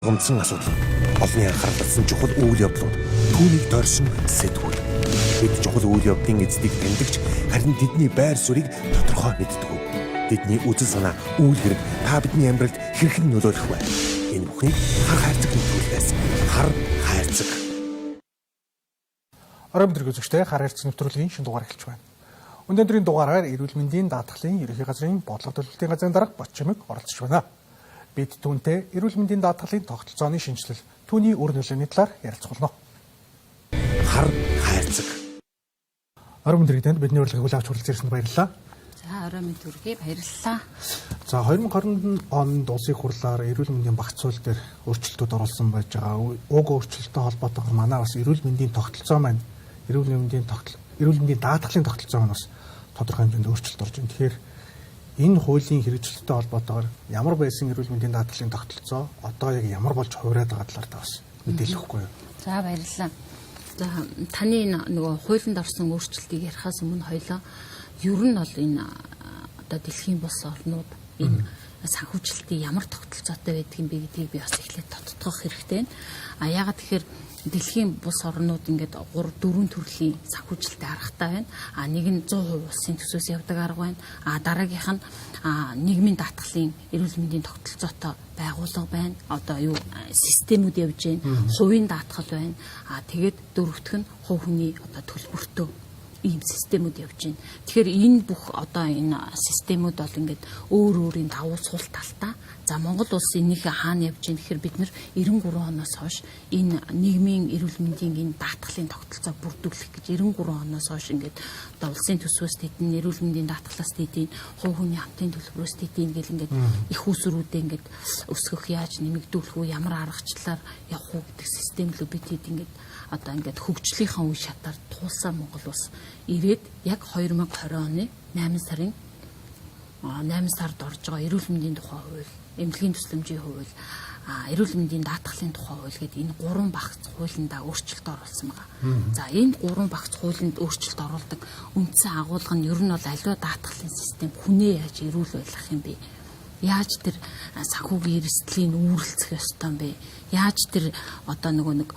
Гомдсон асуудал олонний анхаарлсан чухал үйл явдлууд түүнийг дорсон сэтгүүл. Бид чухал үйл явдлын эздийг тэмдэгч харин тэдний байр суурийг тодорхой мэддэг. Тэдний үзэл санаа үйл хэрэг та бидний амьдралд хэрхэн нөлөөлөх вэ? Энэ бүхнийг хар хайрцаг нэвтрүүлгээс хар хайрцаг. Орой өдрийн үзэгчтэй хар хайрцаг нэвтрүүлгийн шинэ дугаар эхэлж байна. Өнөөдрийн дугаараар эрүүл мэндийн даатгалын ерөнхий газрын бодлого төлөвлөлтийн газрын дарга Бочимэг оролцож байна. Бид түүнтэй эрүүл мэндийн даатгалын тогтолцооны шинжилэл, түүний үр нөлөөний талаар ярилцах болно. Хар хайрцаг. Орой өдрийн танд бидний урилгыг хүлээн авч хүрэлцэн ирсэнд баярлалаа. За орой мэнд хүргэе, баярлалаа. За 2020 онд улсын хурлаар эрүүл мэндийн багц хууль дээр өөрчлөлтүүд оруулсан байж байгаа. Уг өөрчлөлттэй холбоотойгоор манай бас эрүүл мэндийн тогтолцоо маань эрүүл мэндийн даатгалын тогтолцоо маань бас тодорхой хэмжээнд өөрчлөлт орж байна. Тэгэхээр энэ хуулийн хэрэгжилттэй холбоотойгоор ямар байсан эрүүл мэндийн даатгалын тогтолцоо одоо яг ямар болж хувираад байгаа талаар та бас мэдээлэл өгөхгүй юу? За баярлалаа. За таны нөгөө хуулинд орсон өөрчлөлтийг ярихаас өмнө хоёлоо ер нь бол энэ одоо дэлхийн бус орнууд энэ санхүүжилтийн ямар тогтолцоотой байдаг юм бэ гэдгийг би бас эхлээд тодтогох хэрэгтэй байна. Яагаад тэгэхээр дэлхийн бус орнууд ингээд 3-4 төрлийн санхүүжилттэй аргатай байна. Нэг нь 100% улсын төсөөс явдаг арга байна. Дараагийнх нь нийгмийн даатгалын эрүүл мэндийн тогтолцоотой байгууллага байна. Одоо юу системүүд явж байна. Хувийн даатгал байна. Тэгээд дөрөвтг нь хувь хүний одоо төлбөртөө ийм системүүд явж байна. Тэгэхээр энэ бүх одоо энэ системүүд бол ингээд өөр өөрийн давуу сул талтай. За Монгол улс энийхээ хаана явж байна гэхээр бид нэр 93 оноос хойш энэ нийгмийн эрүүл мэндийн энэ даатгалын тогтолцоог бүрдүүлэх гэж 93 оноос хойш ингээд одоо улсын төсвөөс тэдний эрүүл мэндийн даатгалаас тэдний хувь хүний хамтын төлбөрөөс тэдний ингээд их усруудээ ингээд өсгөх яаж нэмэгдүүлэх үү ямар аргачлалаар явах уу гэдэг системлөө бид хэд ингээд одоо ингээд хөгжлийнхаа үе шатаар туулсан Монгол улс ирээд яг 2020 оны 8 сард орж байгаа эрүүл мэндийн тухай хууль, эмнэлгийн төслөмжийн хууль, эрүүл мэндийн даатгалын тухай хууль гэдэг энэ 3 багц хуулиндаа өөрчлөлт оруулсан байгаа. За энэ 3 багц хуулинд өөрчлөлт оруулдаг үндсэн агуулга нь ер нь бол аливаа даатгалын систем хүнээ яаж эрүүл байлгах юм бэ? Яаж тэр санхүүгийн эрсдлийн үүрэлцэх ёстой юм бэ? Яаж тэр одоо нэг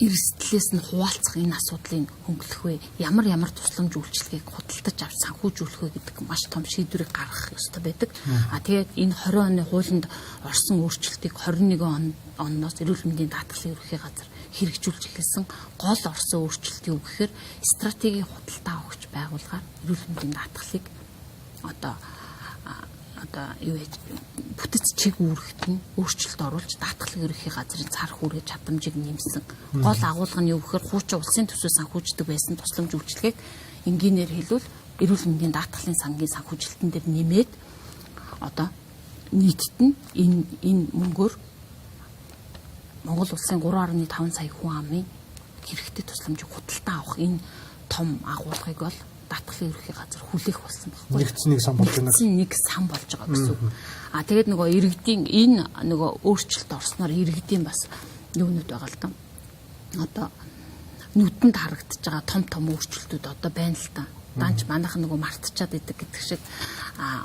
эрсдлээс нь хуваалцах энэ асуудлыг хөнгөлөх вэ? Ямар тусламж үйлчилгээг худалдаж авч санхүүжүүлэх вэ гэдэг маш том шийдвэрийг гаргах ёстой байдаг. Тэгээд энэ 20 оны хуулинд орсон өөрчлөлтийг 21 оноос эрүүл мэндийн даатгалын ерөнхий газар хэрэгжүүлж эхэлсэн. Гол орсон өөрчлөлт юу гэхээр стратегийн худалдаа авахч байгууллагаар эрүүл мэндийн даатгалыг одоо юу гэж бүтэц чиг үүрэгт нь өөрчлөлт оруулж даатгалын ерөнхий газрын цар хүрээ чадамжийг нэмсэн. Гол агуулга нь юу гэхээр хуучин улсын төсөө санхүүждэг байсан тусламж үйлчилгээг энгийнээр хэлбэл эрүүл мэндийн даатгалын сангийн санхүүжилтэн дээр нэмээд одоо нийтд нь энэ мөнгөөр Монгол улсын 3.5 сая хүн амын хэрэгтэй тусламжийг худалдаа авах энэ том агуулгыг бол даатгалын ерөнхий газар хүлээх болсон байхгүй. Нэгдсэн нэг сан болж байна. Нэг сан болж байгаа гэсэн үг. Тэгээд нөгөө иргэдийн энэ нөгөө өөрчлөлт орсноор иргэдийн бас юунууд байгаа л да. Одоо нүдэнд харагдаж байгаа том өөрчлөлтүүд одоо байна л да. Данч манайх нөгөө мартчихад идэг гэдэг шиг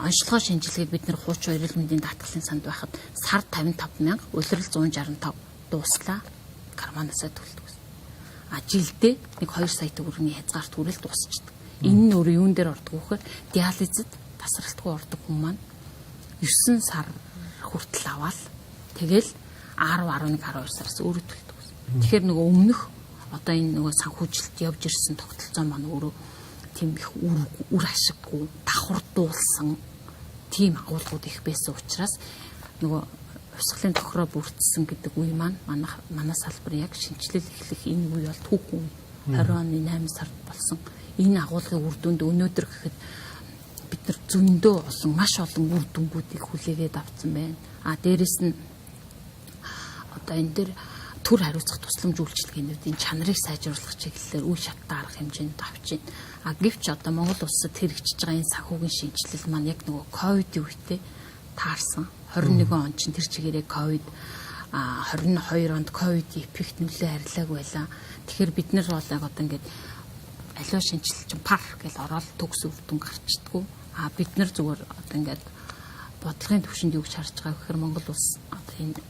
онцлогоо шинжилгээг бид нэр хуучин эрүүл мэндийн даатгалын санд байхад сар 55,000, улирал 165 дууслаа. Карманасаа төлдөг. Жилдээ нэг 2 сая төгрөгийн хязгаар түрэл дуусчихдаг. Энэ нь өөрөө юун дээр ордог вөхөр диализэд тасралтгүй ордог хүн маань 9 сар хүртэл аваад тэгэл 10, 11, 12 сараас өөрөө төлдөг. Тэгэхээр нөгөө өмнөх одоо энэ нөгөө санхүүжилт явж ирсэн тогтолцоо маань өөрөө тийм их үр ашиггүй давхардуулсан тийм агуулгууд их байсан учраас нөгөө хувьсгалын тохироо бүрдсэн гэдэг үе маань манай салбар яг шинжилэл эхлэх энэ үе бол түүхэн 20 оны 8 сард болсон. Энэ агуулгын үр дүнд өнөөдөр гэхэд бид нар зөндөө олон маш олон үр дүнгуудыг хүлээгээд авсан байна. Дээрэс нь одоо энэ дэр төр хариуцах тусламж үйлчилгээнүүдийн чанарыг сайжруулах чиглэлээр үе шаттай арга хэмжээнд авч байна. Гэвч одоо Монгол улсад хэрэгжиж байгаа энэ санхүүгийн шинжилэл маань яг нөгөө ковидын үедээ таарсан. 21 он чинь тэр чигээрээ ковид 22 онд ковид эпикт нөлөө харьлааг байлаа. Тэгэхээр бид нар бол яг одоо ингээд аливаа шинжилэл чинь пар гэж ороод төгс өвдөн гарчдаггүй. Бид нар зүгээр одоо ингээд бодлогын төвшөнд юу гэж харж байгаа гэхээр Монгол улс одоо энэ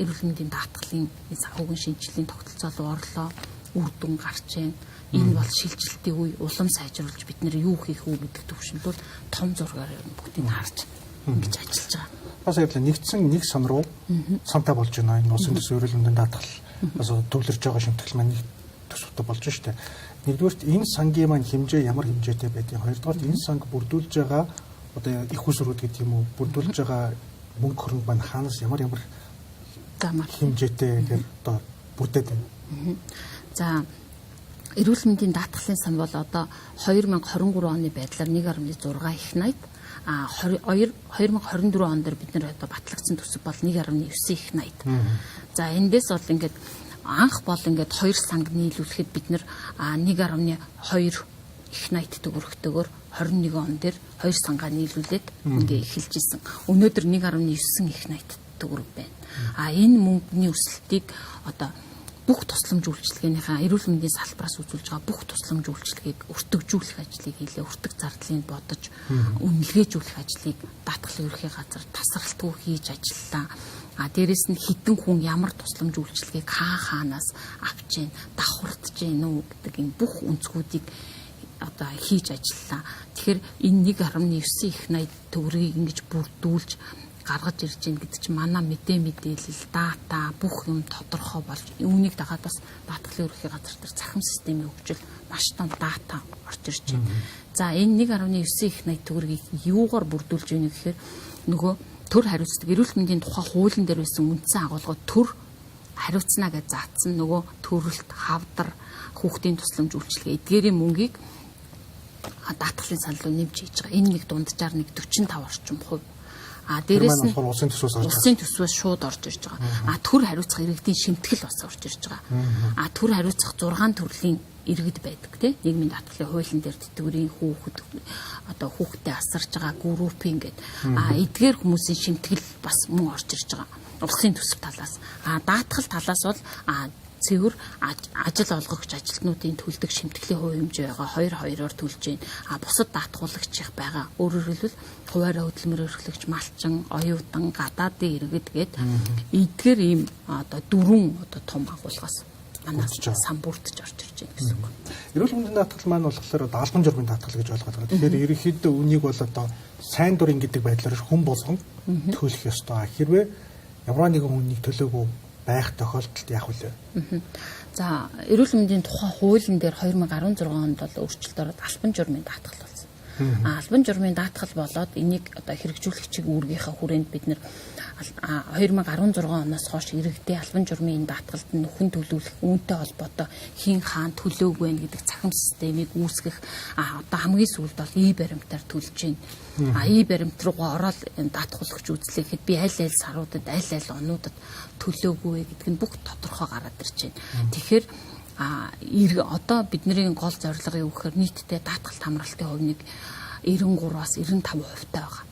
эрүүл мэндийн даатгалын санхүүгийн шинжилгээний тогтолцоо руу орлоо. Үр дүн гарч байна. Энэ бол шилжилтийн үе, улам сайжруулж бид нэр юу хийх үү гэдэг төвшөнд бол том зургаар бүгдийг харж ингэж ажиллаж байгаа. Бас яг нэгдсэн нэг сан руу сантай болж байна. Энэ улсын төсөв эрүүл мэндийн даатгал бас төвлөрж байгаа шимтгэл маань нэг төсөвтэй болж штэ. Нэгдүгээрт энэ сангийн маань хэмжээ ямар хэмжээтэй байдгийг, хоёрдугаарт энэ санг бүрдүүлж байгаа одоо их усрууд гэдэг юм уу, бүрдүүлж байгаа мөнгө хөрөнгө маань хаанаас ямар хэмжээтэй гэдэг одоо бүрдээд байна. За эрүүл мэндийн даатгалын сан бол одоо 2023 оны байдлаар 1.6 их найт, 2024 он дээр бид нэр одоо батлагдсан төсөв бол 1.9 их найт. За эндээс бол ингээд анх бол ингээд 2 санг нийлүүлэхэд бид нэр 1.2 их найт төгрөгтөөр 21 он дээр 2 сангаа нийлүүлээд ингээ эхэлж исэн. Өнөөдөр 1.9 их найт төгрөг байна. Энэ мөнгөний өсөлтийг одоо бүх тусламж үйлчилгээнийхээ эрүүл мэндийн салбараас үзүүлж байгаа бүх тусламж үйлчилгээг өртөгжүүлэх ажлыг хийлээ. Өртөг зардлыг бодож үнэлгээжүүлэх ажлыг даатгалын ерөнхий газар тасралтгүй хийж ажиллалаа. Дээрэс нь хідэн хүн ямар тусламж үйлчилгээг хаанаас авч ийн, давхардж ийн үү гэдэг энэ бүх өнцгүүдийг одоо хийж ажиллалаа. Тэгэхээр энэ 1.9 их найт төгрөгийг ингэж бүрдүүлж гаргаж ирж байна гэдэг чинь манай мэдээлэл, дата бүх юм тодорхой болж үүнийг дагаад бас даатгалын ерөнхий газар дээр захим системийн хөгжил маш том дата орж ирж байна. За энэ 1.9 их найт төгрөгийг юугаар бүрдүүлж байна гэхээр нөгөө төр хариуцдаг эрүүл мэндийн тухай хуулийн дээр байсан үндсэн агуулгад төр хариуцна гэж заасан нөгөө төрөлт, хавдар, хүүхдийн тусламж үйлчилгээ эдгээрийн мөнгийг даатгалын сан руу нэмж хийж байгаа. Энэ нэг дунджаар нэг 45 орчим хувь. Дээрээс нь улсын төсвөөс шууд орж ирж байгаа. Төр хариуцах иргэдийн шимтгэл бас орж ирж байгаа. Төр хариуцах 6 төрлийн иргэд байдаг тийм нийгмийн даатгалын хуулийн дээр тэтгэврийн хүүхэд одоо хүүхдэд асарж байгаа группийн гээд эдгээр хүмүүсийн шимтгэл бас мөн орж ирж байгаа. Улсын төсөв талаас даатгал талаас бол цэвэр ажил олгогч ажилтнуудын төлдөг шимтгэлийн хувь хэмжээ байгаа 2-2-оор төлж байна. Бусад даатгуулагч их байгаа. Өөрөөр хэлбэл хуваараа хөдөлмөр эрхлэгч, малчин, оюутан, гадаадын иргэд гээд эдгээр ийм одоо 4 одоо том агуулгаас манай сан бүрдэж орж ирж байна гэсэн үг. Эрүүл мэндийн даатгал маань болохоор одоо албан журмын даатгал гэж ойлгоод байгаа. Тэгэхээр ерөнхийдөө үнийг бол одоо сайн дурын гэдэг байдлаар хүн болгон төлөх ёстой. Хэрвээ ямар нэгэн хүнийг төлөөгүй байх тохиолдолд яах вэ? За эрүүл мэндийн тухай хуулийн дээр 2016 онд бол өөрчлөлт ороод албан журмын даатгал болсон. Албан журмын даатгал болоод энийг одоо хэрэгжүүлэгчийн үүргийнхаа хүрээнд бид нэр 2016 оноос хойш иргэдийн албан журмын даатгалд нөхөн төлөвлөх үүнтэй холбоотой хин хаан төлөөг байна гэдэг цахим системийг үүсгэх одоо хамгийн сүүлд бол баримтаар төлж байна. Баримт руугаа ороод даатгуулагч үзлэхэд би аль саруудад аль онуудад төлөөгүй гэдэг нь бүх тодорхой гараад ирж байна. Тэгэхээр одоо бидний гол зорилго юу гэхээр нийтдээ даатгалт хамралтын хувь нэг 93-аас 95% байгаа.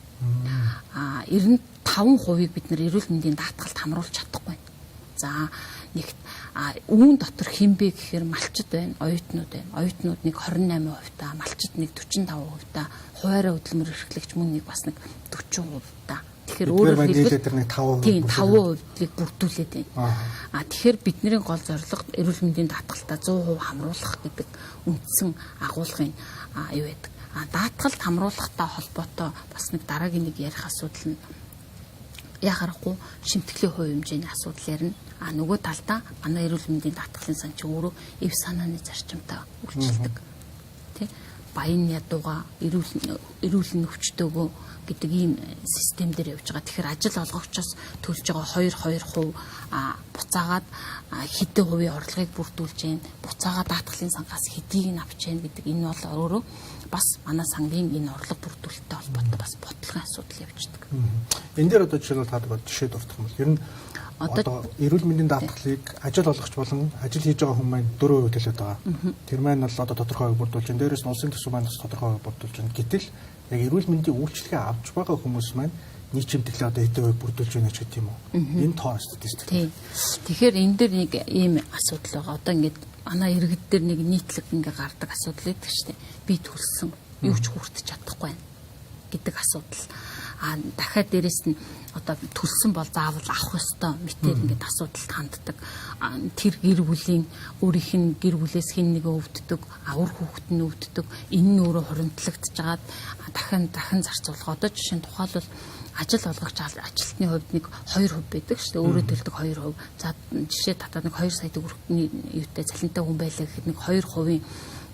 95%-ийг бид нэр эрүүл мэндийн даатгалт хамруулж чадахгүй байна. За нэгт үүн дотор хинбэ гэхээр малчид байна, оюутнууд байна. Оюутнууд нэг 28% та, малчид нэг 45% та, хуваараа хөдөлмөр эрхлэгч мөн нэг бас нэг 40% та. Тэгэхээр өөрөөр хэлбэл 5%-ийг бүрдүүлээд байна. Тэгэхээр бидний гол зорилго эрүүл мэндийн даатгалтаа 100% хамруулах гэдэг үндсэн агуулгын юу байдаг. Даатгалт хамруулахтай холбоотой бас нэг дараагийн нэг ярих асуудал нь яхахгүй шимтгэлийн хувь хэмжээний асуудал ярина. Нөгөө талдаа манай эрүүл мэндийн даатгалын сан чи өөрөө эв санааны зарчимтай үйлчилдэг. Тэ баян ядууга эрүүл нөхцөлтөөгөө гэдэг ийм систем дээр явж байгаа. Тэгэхээр ажил олгогчоос төлж байгаа 2% буцаагаад хэдэн хувийн орлогыг бүрдүүлж байна. Буцаагаад даатгалын сангаас хэдийг нь авч яах гэдэг энэ бол өөрөө бас манай сангийн энэ орлого бүрдүүлэлттэй холбоотой бас бодлогын асуудал явждаг. Энэ дээр одоо жишээлбэл таадаг жишээ дурдах юм бол ер нь одоо эрүүл мэндийн даатгалыг ажил олгогч болон ажил хийж байгаа хүн маань 4% төлөд байгаа. Тэр маань бол одоо тодорхой бүрдүүлж байна. Дээрээс нь улсын төсөв маань бас тодорхой бүрдүүлж байна. Гэтэл яг эрүүл мэндийн үйлчлэгээ авч байгаа хүмүүс маань нийт чимтэглээ одоо хэдэн хувь бүрдүүлж байна ч гэдэг юм уу. Энэ тоо статистик. Тэгэхээр энэ дээр нэг ийм асуудал байгаа. Одоо ингээд манай иргэд дээр нэг нийтлэг ингээ гардаг асуудал байдаг шүү дээ. Би төлсөн юу ч хүртэж чадахгүй байна гэдэг асуудал. Дахиад дээрэс нь одоо төлсөн бол заавал авах ёстой мэтэр ингээд асуудалд ханддаг. Тэр гэр бүлийн өөрийнх нь гэр бүлээс хэн нэгэн өвддөг, авар хүүхэд нь өвддөг. Энэ нь өөрөө хуримтлагдж жагаад дахин зарцуулах. Одоо жишээ нь тухайлбал ажил олгогч ажилтны хувьд нэг 2% байдаг шүү дээ. Өөрөө төлдөг 2%. За жишээ татаад нэг 2 сая төгрөгийн юутай цалинтай хүн байлаа гэхэд нэг 2%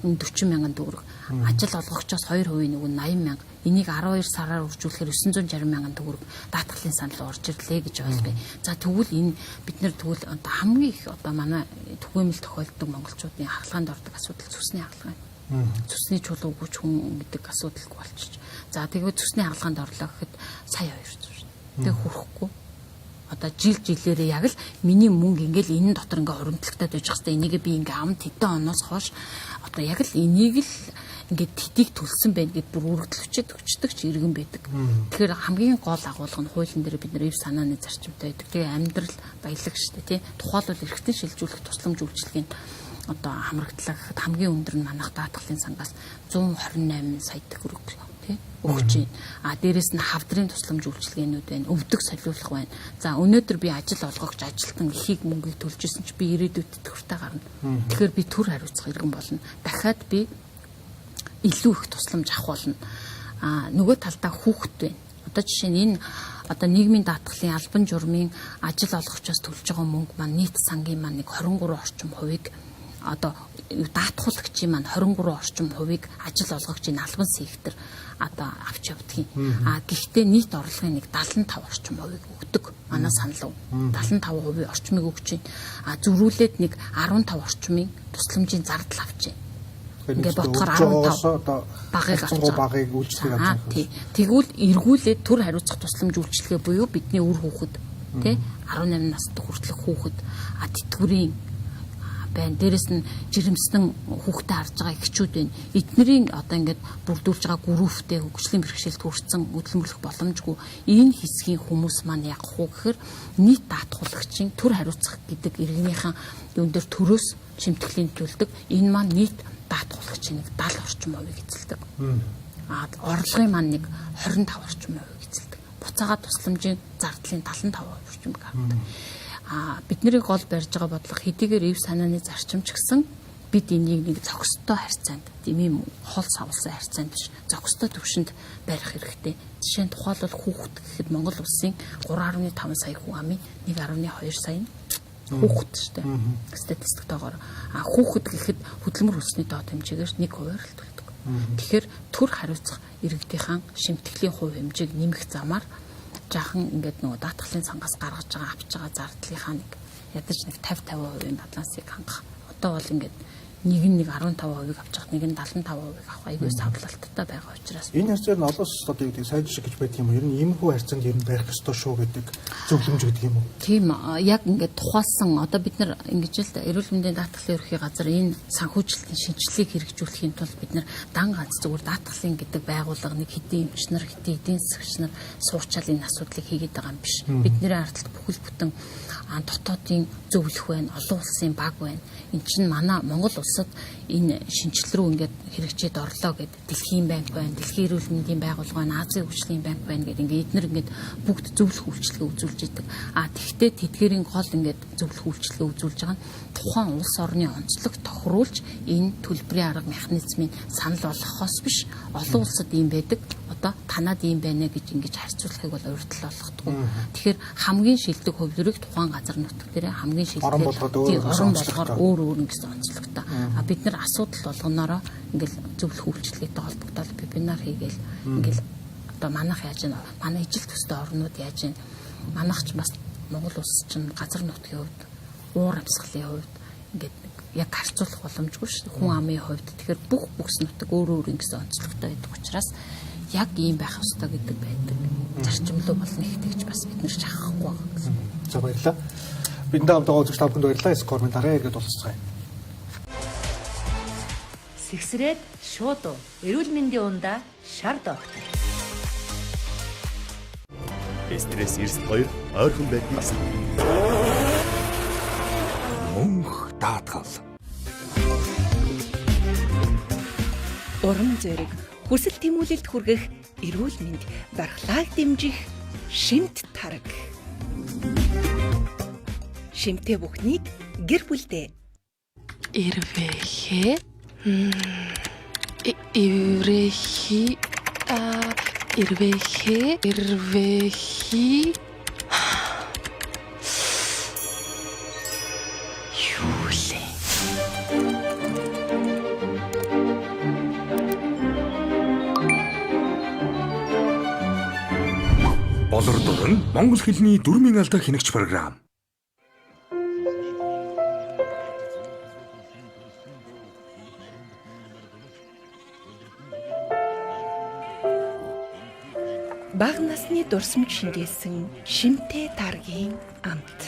40 мянган төгрөг. Ажил олгогчоос 2% нэг 80 мянга. Энийг 12 сараар үржүүлэхээр 960 мянган төгрөг даатгалын санал орж ирлээ гэж ойлгоё. За тэгвэл энэ бид нэр тэгвэл одоо хамгийн их одоо манай түгээмэл тохиолддог монголчуудын хаалгаанд ордог асуудал цусны хаалгаа. Цусны чулуу өгч хүн гэдэг асуудал болчих. За тэгээд цусны хаалгаанд орлоо гэхэд сая 200 шүү дээ. Тэг хүрэхгүй. Одоо жилээрээ яг л миний мөнгө ингээл энэ дотор ингээ хуримтлагтаад байж хэвээр энийг би ингээ амт хэдэн оноос хойш одоо яг л энийг л ингээд тэтийг төлсөн байх гэд бүр үргэлжлүүлчихэд өчтдөг ч иргэн байдаг. Тэгэхээр хамгийн гол агуулга нь хуулийн дээр бид нэр эв санааны зарчимтай байдаг. Тэгээ амьдрал баялаг шүү дээ тий. Тухайлбал эрхтэн шилжүүлэх тусламж үйлчилгээнд одоо хамрагдлаа гэхэд хамгийн өндөр нь манайх даатгалын сангаас 128 сая төгрөг тий өгч байна. Дээрээс нь хавдрын тусламж үйлчилгээнүүд байна. Өвдөг солиулах байна. За өнөөдөр би ажил олгогч ажилтан ихийг мөнгийг төлж исэн чи би ирээдүйд төгрөгтэй гарна. Тэгэхээр би төр хариуцах иргэн болно. Дахиад би илүү их тусламж авах болно. Нөгөө талдаа хүүхэд байна. Одоо жишээ нь энэ одоо нийгмийн даатгалын албан журмын ажил олгогчоос төлж байгаа мөнгө маань нийт сангийн маань нэг 23 орчим хувийг одоо даатгуулагчийн маань 23 орчим хувийг ажил олгогчийн албан сектор одоо авч явдгийг. Гэхдээ нийт орлогын нэг 75 орчим хувийг өгдөг. Манай санал 75% орчмыг өгч байна. Зөрүүлээд нэг 15 орчмын тусламжийн зардал авч байна. Ингээд бодохоор 15 багыг үйлчлэгийг авч байгаа. Тэгвэл эргүүлээд төр хариуцах тусламж үйлчлэгээ буюу бидний үр хүүхэд тий 18 настай хүртэлх хүүхэд тэтгэврийн байна. Дээрэс нь жирэмсэн хүүхдэд харж байгаа эхчүүд байна. Эднэрийн одоо ингээд бүрдүүлж байгаа групптэй хөгжлийн бэрхшээлд хүрсэн хөдөлмөрлөх боломжгүй энэ хэсгийн хүмүүс маань яг хуу гэхээр нийт даатгуулагчийн төр хариуцах гэдэг иргэнийхэн юун дээр төрөөс шимтгэлийн төлдөг. Энэ маань нийт даатгуулагчийн нэг 70 орчим хувийг эзэлдэг. Орлогын маань нэг 25 орчим хувийг эзэлдэг. Буцаага тусламжийн зардлын 75% орчимыг авдаг. Бидний гол барьж байгаа бодлого хэдийгээр эв санааны зарчимч гэсэн бид энийг нэг зохистой харьцаанд тийм хол савлсан харьцаанд биш зохистой төвшөнд барих хэрэгтэй. Жишээ нь тухайлбал хүүхэд гэхэд Монгол улсын 3.5 сая хүн амын 1.2 сая хүүхэд шүү дээ. Статистиктойгоор хүүхэд гэхэд хөдөлмөр хүчний доод хэмжээгээр 1% л төлдөг. Тэгэхээр төр хариуцах иргэдийнхэн шимтгэлийн хувь хэмжээг нэмэх замаар жаахан ингээд нөгөө даатгалын сангаас гаргаж байгаа авч байгаа зардлынхаа нэг ядаж нэг 50-50% балансыг хангах. Одоо бол ингээд нэг нь 15% авч байгаа, нэг нь 75% авах айгүй савлалттай байгаа учраас энэ харьцааг нь олон улсад одоо юу гэдэг сайд шиг гэж байдаг юм уу? Ер нь иймэрхүү харьцаанд ер нь байх ёстой шүү гэдэг зөвлөмж гэдэг юм уу? Тийм яг ингээд тухайлсан одоо бид нар ингэж л эрүүл мэндийн даатгалын ерхий газар энэ санхүүжилтийн шинжилгээг хэрэгжүүлэхийн тулд бид нар дан ганц зүгээр даатгалын гэдэг байгууллага нэг хэдийн эмч нар, хэдийн эдийн засагч нар суучаал энэ асуудлыг хийгээд байгаа юм биш. Бидний ардталд бүхэл бүтэн дотоодын зөвлөх байна, олон улсын баг байна. Энд чинь манай Монгол улсад энэ шинжил рүү ингээд хэрэгжээд орлоо гэд Дэлхийн банк байна, Дэлхийн эрүүл мэндийн байгууллага байна, Азийн хөгжлийн банк байна гэдэг ингээд эдгээр ингээд бүгд зөвлөх үйлчилгээ үзүүлж идэг. Тэгэхдээ тэдгээрийн гол ингээд зөвлөх үйлчилгээ үзүүлж байгаа нь тухайн улс орны онцлог тохируулж энэ төлбөрийн арга механизмыг санал болгохоос биш олон улсад ийм байдаг. Одоо танад ийм байна гэж ингэж харьцуулахыг бол урьдчилан болгохгүй. Тэгэхээр хамгийн шилдэг хувилбарыг тухайн газар нутаг дээр хамгийн шилдэг орон болгохоор өөр гэсэн онцлогтой. Бид нар асуудал болгоноороо ингээл зөвлөх үйлчилгээтэй холбогдоод вебинар хийгээл ингээл одоо манайх яаж вэ? Манай ижил төстэй орнууд яаж вэ? Манайх ч бас Монгол улс чинь газар нутгийн хувьд уур амьсгалын хувьд ингээд яг харьцуулах боломжгүй шүү дээ. Хүн амын хувьд тэгэхээр бүх бүс нутаг өөр ингэсэн онцлогтой байдаг учраас яг ийм байх ёстой гэдэг байдаг. Зарчимлуу болно ихтэй гэж бас бид нэр шахахгүй байгаа гэсэн. За баярлалаа. Бидэнд хамт байгаа үзэгч та бүхэнд баярлалаа. Скормент арай гэдэг уулзцгаая. Сэгсрээд шууд эрүүл мэндийн ундаа шар доктор. Стресс 92 ойрхон байдгийг мөнх даатгал. Уран зориг, хүсэл тэмүүлэлд хүргэх эрүүл мэнд дархлааг дэмжих Шимт тараг. Шимтээ бүхнийг гэр бүлдээ. Ирвэхэ Ирвэхи Юулэ. Болордол нь монгол хэлний дүрмийн алдааг хянагч програм. Бага насны дурсамж шингээсэн Шимтээ тарагийн амт.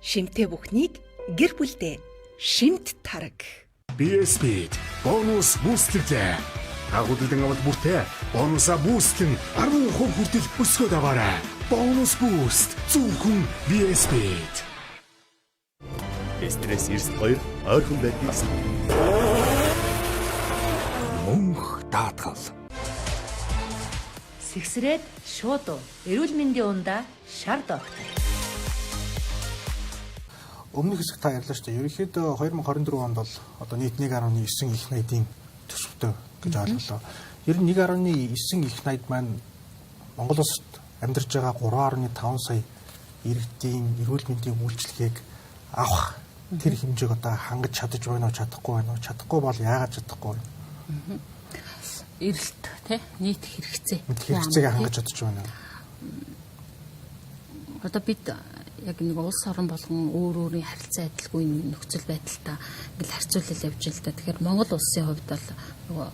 Шимтээ бүхнийг гэр бүлдээ. Шимт тараг. BSB бонус бустлээ. Агуулдан авал бүртээ бонусаа бустлэн 10% хүртэл өсгөөд аваарай. Бонус буст зөвхөн BSB. Стресс 92 ойрхон байдгийг мөнх даатгал. Сэгсрээд шууд эрүүл мэндийн ундаа шар доктор. Өмнөх хэсэг та ярьлаа шүү дээ. Ерөнхийдөө 2024 онд бол одоо нийт 1.9 их найдын төсөвтэй гэж ойлголоо. Ер нь 1.9 их найд маань Монгол улсад амьдарч байгаа 3.5 сая иргэдийн эрүүл мэндийн үйлчилгээг авах тэр хэмжээг одоо хангаж чадаж байна уу, чадахгүй байна уу? Чадахгүй бол яагаад чадахгүй вэ? Эрэлт тий нийт хэрэгцээ. Хэрэгцээг хангаж чадаж байна уу? Одоо бид яг нэг улс орон болгон өөр өөрийн харилцаа адилгүй нөхцөл байдалтай ингээл харьцуулал явж байна л да. Тэгэхээр Монгол улсын хувьд бол нөгөө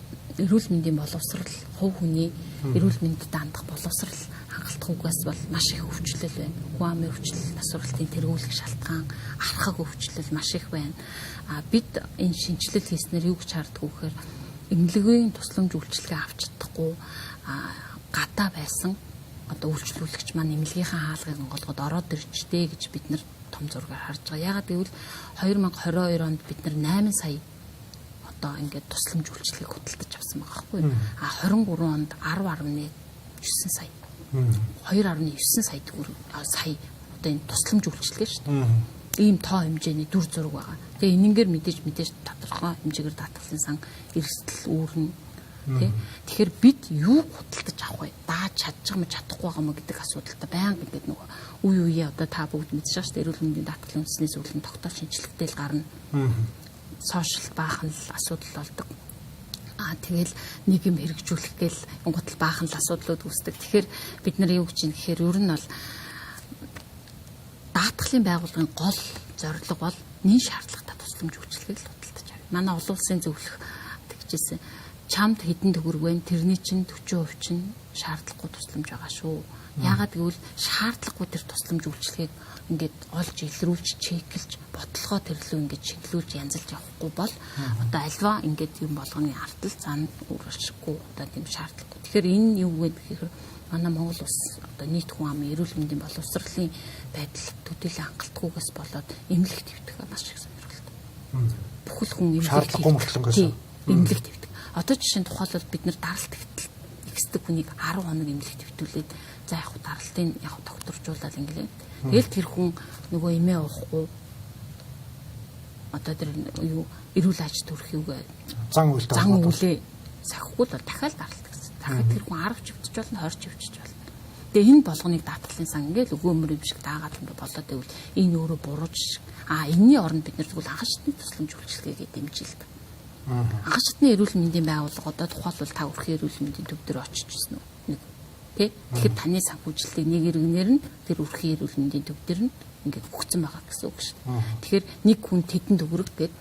эрүүл мэндийн боловсрал, хувь хүний эрүүл мэндэд хандах боловсрал хангалттай үгээс бол маш их өвчлөл байна. Хүн амын өвчлөл, нас уралтын тэргүүлэх шалтгаан, архаг өвчлөл маш их байна. Бид энэ шинжилэл хийснээр юу гэж харддаг вэ гэхээр эмнэлгийн тусламж үйлчилгээ авч чадахгүй гадаа байсан одоо үйлчлүүлэгч маань эмнэлгийнхаа хаалгыг онгоолгоод ороод ирчтэй гэж бид нар том зургаар харж байгаа. Яагаад гэвэл 2022 онд бид нар 8 сая одоо ингээд тусламж үйлчилгээг худалдаж авсан байгаа байхгүй юу? 23 онд 10.9 сая. 2.9 сая төгрөг сая одоо энэ тусламж үйлчилгээ шүү дээ. Ийм тоо хэмжээний дүр зураг байгаа. Тэгээ энэнгээр мэдээж тодорхой хэмжээгээр татгалсан сан эрсдэл үүрнэ. Тэгэхээр бид юу худалдаж авах вэ? Дааж чадчих юм чадахгүй байгаа мó гэдэг асуудалтай байнга ингээд нөгөө үе үе одоо та бүгд мэдчихэж байгаа шүү дээ. Эрүүл мэндийн даатгалын үндэсний зөвлөлийн тогтоол шинжилгээтэй л гарна. Сошиал баахан л асуудал болдог. Тэгэл нэг юм хэрэгжүүлэх гээл гутал баахан л асуудлууд үүсдэг. Тэгэхээр бид нар юу гэж юм гэхээр ер нь бол даатгалын байгууллагын гол зорилго бол нийт шаардлагатай тусламж үйлчилгээг л худалдаж авах. Манай олон улсын зөвлөх тэгжсэн чамд хэдэн төгрөг вэ? Тэрний чинь 40% чинь шаардлагагүй тусламж байгаа шүү. Яагаад гэвэл шаардлагагүй тэр тусламж үйлчилгээг ингээд олж илрүүлж, чеклж, бодлогоо тэрлүү ингээд чиглүүлж янзалж явахгүй бол одоо альва ингээд юм болгоны ардл зан өөрчлөхгүй одоо тийм шаардлагагүй. Тэгэхээр энэ юу вэ гэхээр манай Монгол улс одоо нийт хүн амын эрүүл мэндийн боловсролын байдал төдийлөн хангалтгүйгээс болоод эмнэлэг твдэх маш их сонирхолтой. Бүхэл хүн шаардлагагүй мөртлөнгөөс эмнэлэг твдэх. Одоо жишээ нь тухайлбал бид нар даралт ихсдэг хүнийг 10 хоног эмнэлэг твтүүлээд за яг даралтын яг докторжуулаад инглээ. Тэгэл тэр хүн нөгөө эмээ уухгүй одоо тэр юу эрүүл аж төрөх юугаа зан үйлээ сахихгүй л дахиад даралт гэсэн. Дахиад тэр хүн 10 чивчж болно, 20 чивчж болно. Тэгээ энэ болгоныг даатгалын сан ингээл өгөөмөр юм шиг даагаад ингээ болоод байвал энэ өөрөө буруу шиг. Энэний оронд бид нар тэгвэл анхан шатны тусламж үйлчилгээгээ дэмжүүлдэг. Анхан шатны эрүүл мэндийн байгууллага одоо тухайлбал та өрхийн эрүүл мэндийн төв дээр очиж ирсэн үү? Тэ? Тэгэхээр таны санхүүжилтийг нэг иргэнээр нь тэр өрхийн эрүүл мэндийн төв дээр нь ингээд өгсөн байгаа гэсэн үг шүү дээ. Тэгэхээр нэг хүн тэдэн төгрөг гээд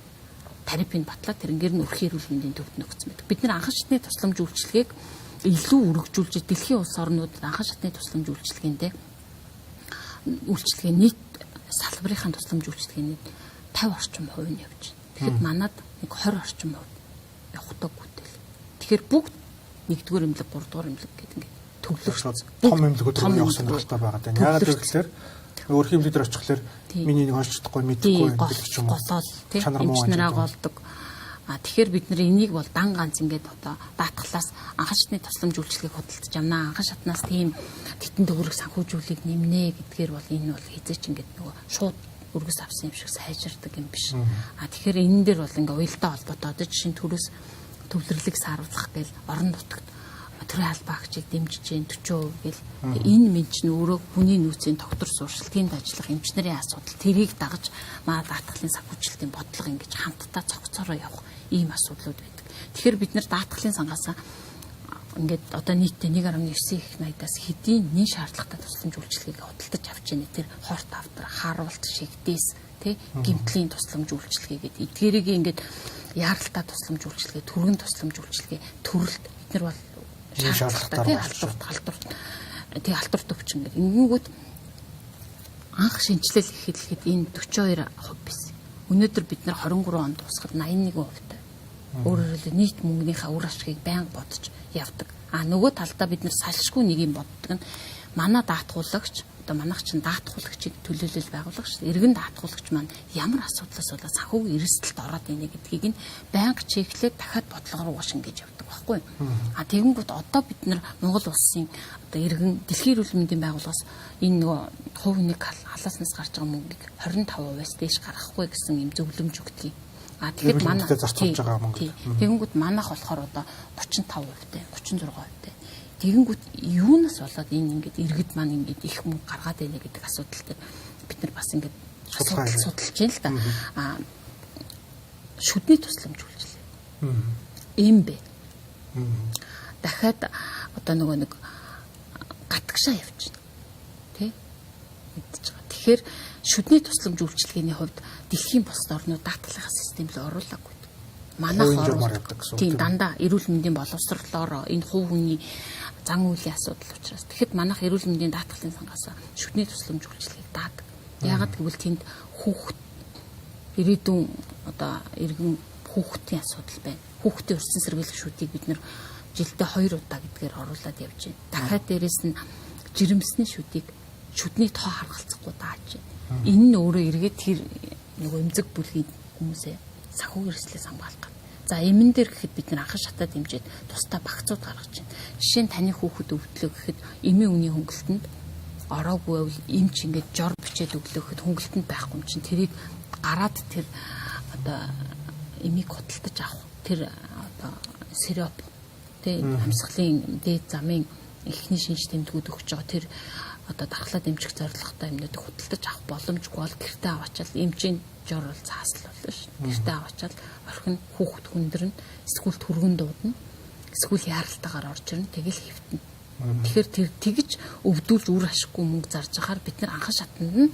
тарифыг батлаад тэрнгээр нь өрхийн эрүүл мэндийн төвд нөхцөн байдаг. Бид нар анхан шатны тусламж үйлчилгээг илүү үргэлжлүүлж дэлхийн улс орнуудад анхан шатны тусламж үйлчилгээндээ үйлчилгээ нийт салбарынхаа тусламж үйлчилгээний 50 орчим хувь нь явж байна. Тэгэхэд манад нэг 20 орчим хувь явахдаг гүтэл. Тэгэхээр бүгд нэгдүгээр эмнэлэг, гуравдугаар эмнэлэг гэдэг ингээд төвлөрч том эмнэлгүүд рүү явах сонирхолтой байгаа даа. Яагаад гэвэл өөрхийн эмнэлэг дээр очихлаар миний нэг онцлохгүй мэдэхгүй гэдэг ч юм уу. Голол тийм эмч нараа голдог. Тэгэхээр бид нар энийг бол дан ганц ингээд одоо даатгалаас анхан шатны тусламж үйлчилгээг худалдаж авнаа. Анхан шатнаас тийм титэн төгрөг санхүүжүүлгийг нэмнэ гэдгээр бол энэ бол хизээч ингээд нөгөө шууд өргөс авсан юм шиг сайжирдаг юм биш. Тэгэхээр энэ дээр бол ингээ уялдаа холбоотой одоо жишээ нь төрөөс төвлөрлөг сааруулах гээл орон нутагт төрийн албаагчийг дэмжиж जैन 40% гэл энэ мэд чинь өөрөө хүний нөөцийн доктор суршилтын ажиллах эмчнэрийн асуудал тэрийг дагаж маа даатгалын санхүүжилтийн бодлого ингэж хамтдаа цогцороо явах ийм асуудлууд байдаг. Тэгэхээр бид нар даатгалын сангаас ингээд одоо нийтдээ 1.9 их 80-аас хэдийн нэн шаардлагатай тусламж үйлчилгээг худалдаж авч яана тэр хорт автар харуулт шигдээс тий гэмтлийн тусламж үйлчилгээ гэдэг эдгээрийг ингээд яаралтай тусламж үйлчилгээ түргэн тусламж үйлчилгээ төрөлт бид нар бол шаардлагатай халдварт өвчин гэдэг. Ингэнгүүт анх шинжилэл гэхэд энэ 42% байсан. Өнөөдөр бид нар 23 онд тусахад 81%тай. Өөрөөр хэлбэл нийт мөнгөнийхөө үр ашгийг байнга бодож явдаг. Нөгөө талдаа бид нар салшгүй нэг юм боддог нь манай даатгуулагч одоо манайх чинь даатгуулагчийг төлөөлөл байгуулах шүү дээ. Иргэн даатгуулагч маань ямар асуудлаас болоод санхүүгийн эрсдэлд ороод ийнэ гэдгийг нь байнга чеклээд дахиад бодлого руу шингээж явдаг байхгүй. Тэгэнгүүт одоо бид нар Монгол улсын одоо иргэн дэлхийн эрүүл мэндийн байгууллагаас энэ нөгөө хувь нэг халааснаас гарч байгаа мөнгийг 25%-аас дээш гаргахгүй гэсэн юм зөвлөмж өгдөг. Тэгэхээр манай зарцуулж байгаа мөнгө. Тэгэнгүүт манайх болохоор одоо 35%тай, 36%тай. Тэгэнгүүт юунаас болоод энэ ингээд иргэд маань ингээд их мөнгө гаргаад байна гэдэг асуудал дээр бид нар бас ингээд судалж байна л да. Шүдний тусламж үйлчилгээ. Ийм бэ. Дахиад одоо нөгөө нэг гатгшаа явж байна. Тэ? Мэдчихэж байгаа. Тэгэхээр шүдний тусламж үйлчилгээний хувьд дэлхийн бусад орнууд даатгалын систем рүү оруулаагүй. Манайх оруулдаг. Тийм дандаа эрүүл мэндийн боловсролоор энэ хувь хүний зан үйлийн асуудал учраас. Тэгэхэд манайх эрүүл мэндийн даатгалын сангаас шүдний тусламж үйлчилгээг даадаг. Яагаад гэвэл тэнд хүүхэд ирээдүйн одоо иргэн хүүхдийн асуудал байна. Хүүхдийн өрсөн сэргийлэх шүдийг бид нэр жилдээ 2 удаа гэдгээр оруулаад явж байна. Дахиад дээрэс нь жирэмсний шүдийг шүдний тоо харгалзахгүй дааж байна. Энэ нь өөрөө эргээд тэр нөгөө эмзэг бүлгийн хүмүүсээ санхүүгийн эрсдлээс хамгаалах. За эмэн дээр гэхэд бид нар анхан шатаа дэмжиж тусдаа багцууд гаргаж байна. Жишээ нь таны хүүхэд өвдлөө гэхэд эмийн үний хөнгөлтөнд ороогүй бол эмч ингээд жор бичээд өглөө гэхэд хөнгөлтөнд байхгүй юм чинь тэрийг гараад тэр одоо эмийг худалдаж авах тэр одоо сироп тэ амьсгалын дээд замын эхний шинж тэмдгүүд өгч байгаа тэр одоо дархлаа дэмжих зорилготой юмнуудыг худалдаж авах боломжгүй бол гэртээ аваачаал эмчийн жор бол цаасл болно шүү. Гэртээ аваачаал орхин хүүхэд хүндэрнэ, эсвэл түргэн дуудана, эсвэл яаралтайгаар орж ирнэ, тэгэл хэвтэнэ. Тэгэхээр тэр тэгж өвдүүлж үр ашиггүй мөнгө зарж ахаар бид нар анхан шатнд нь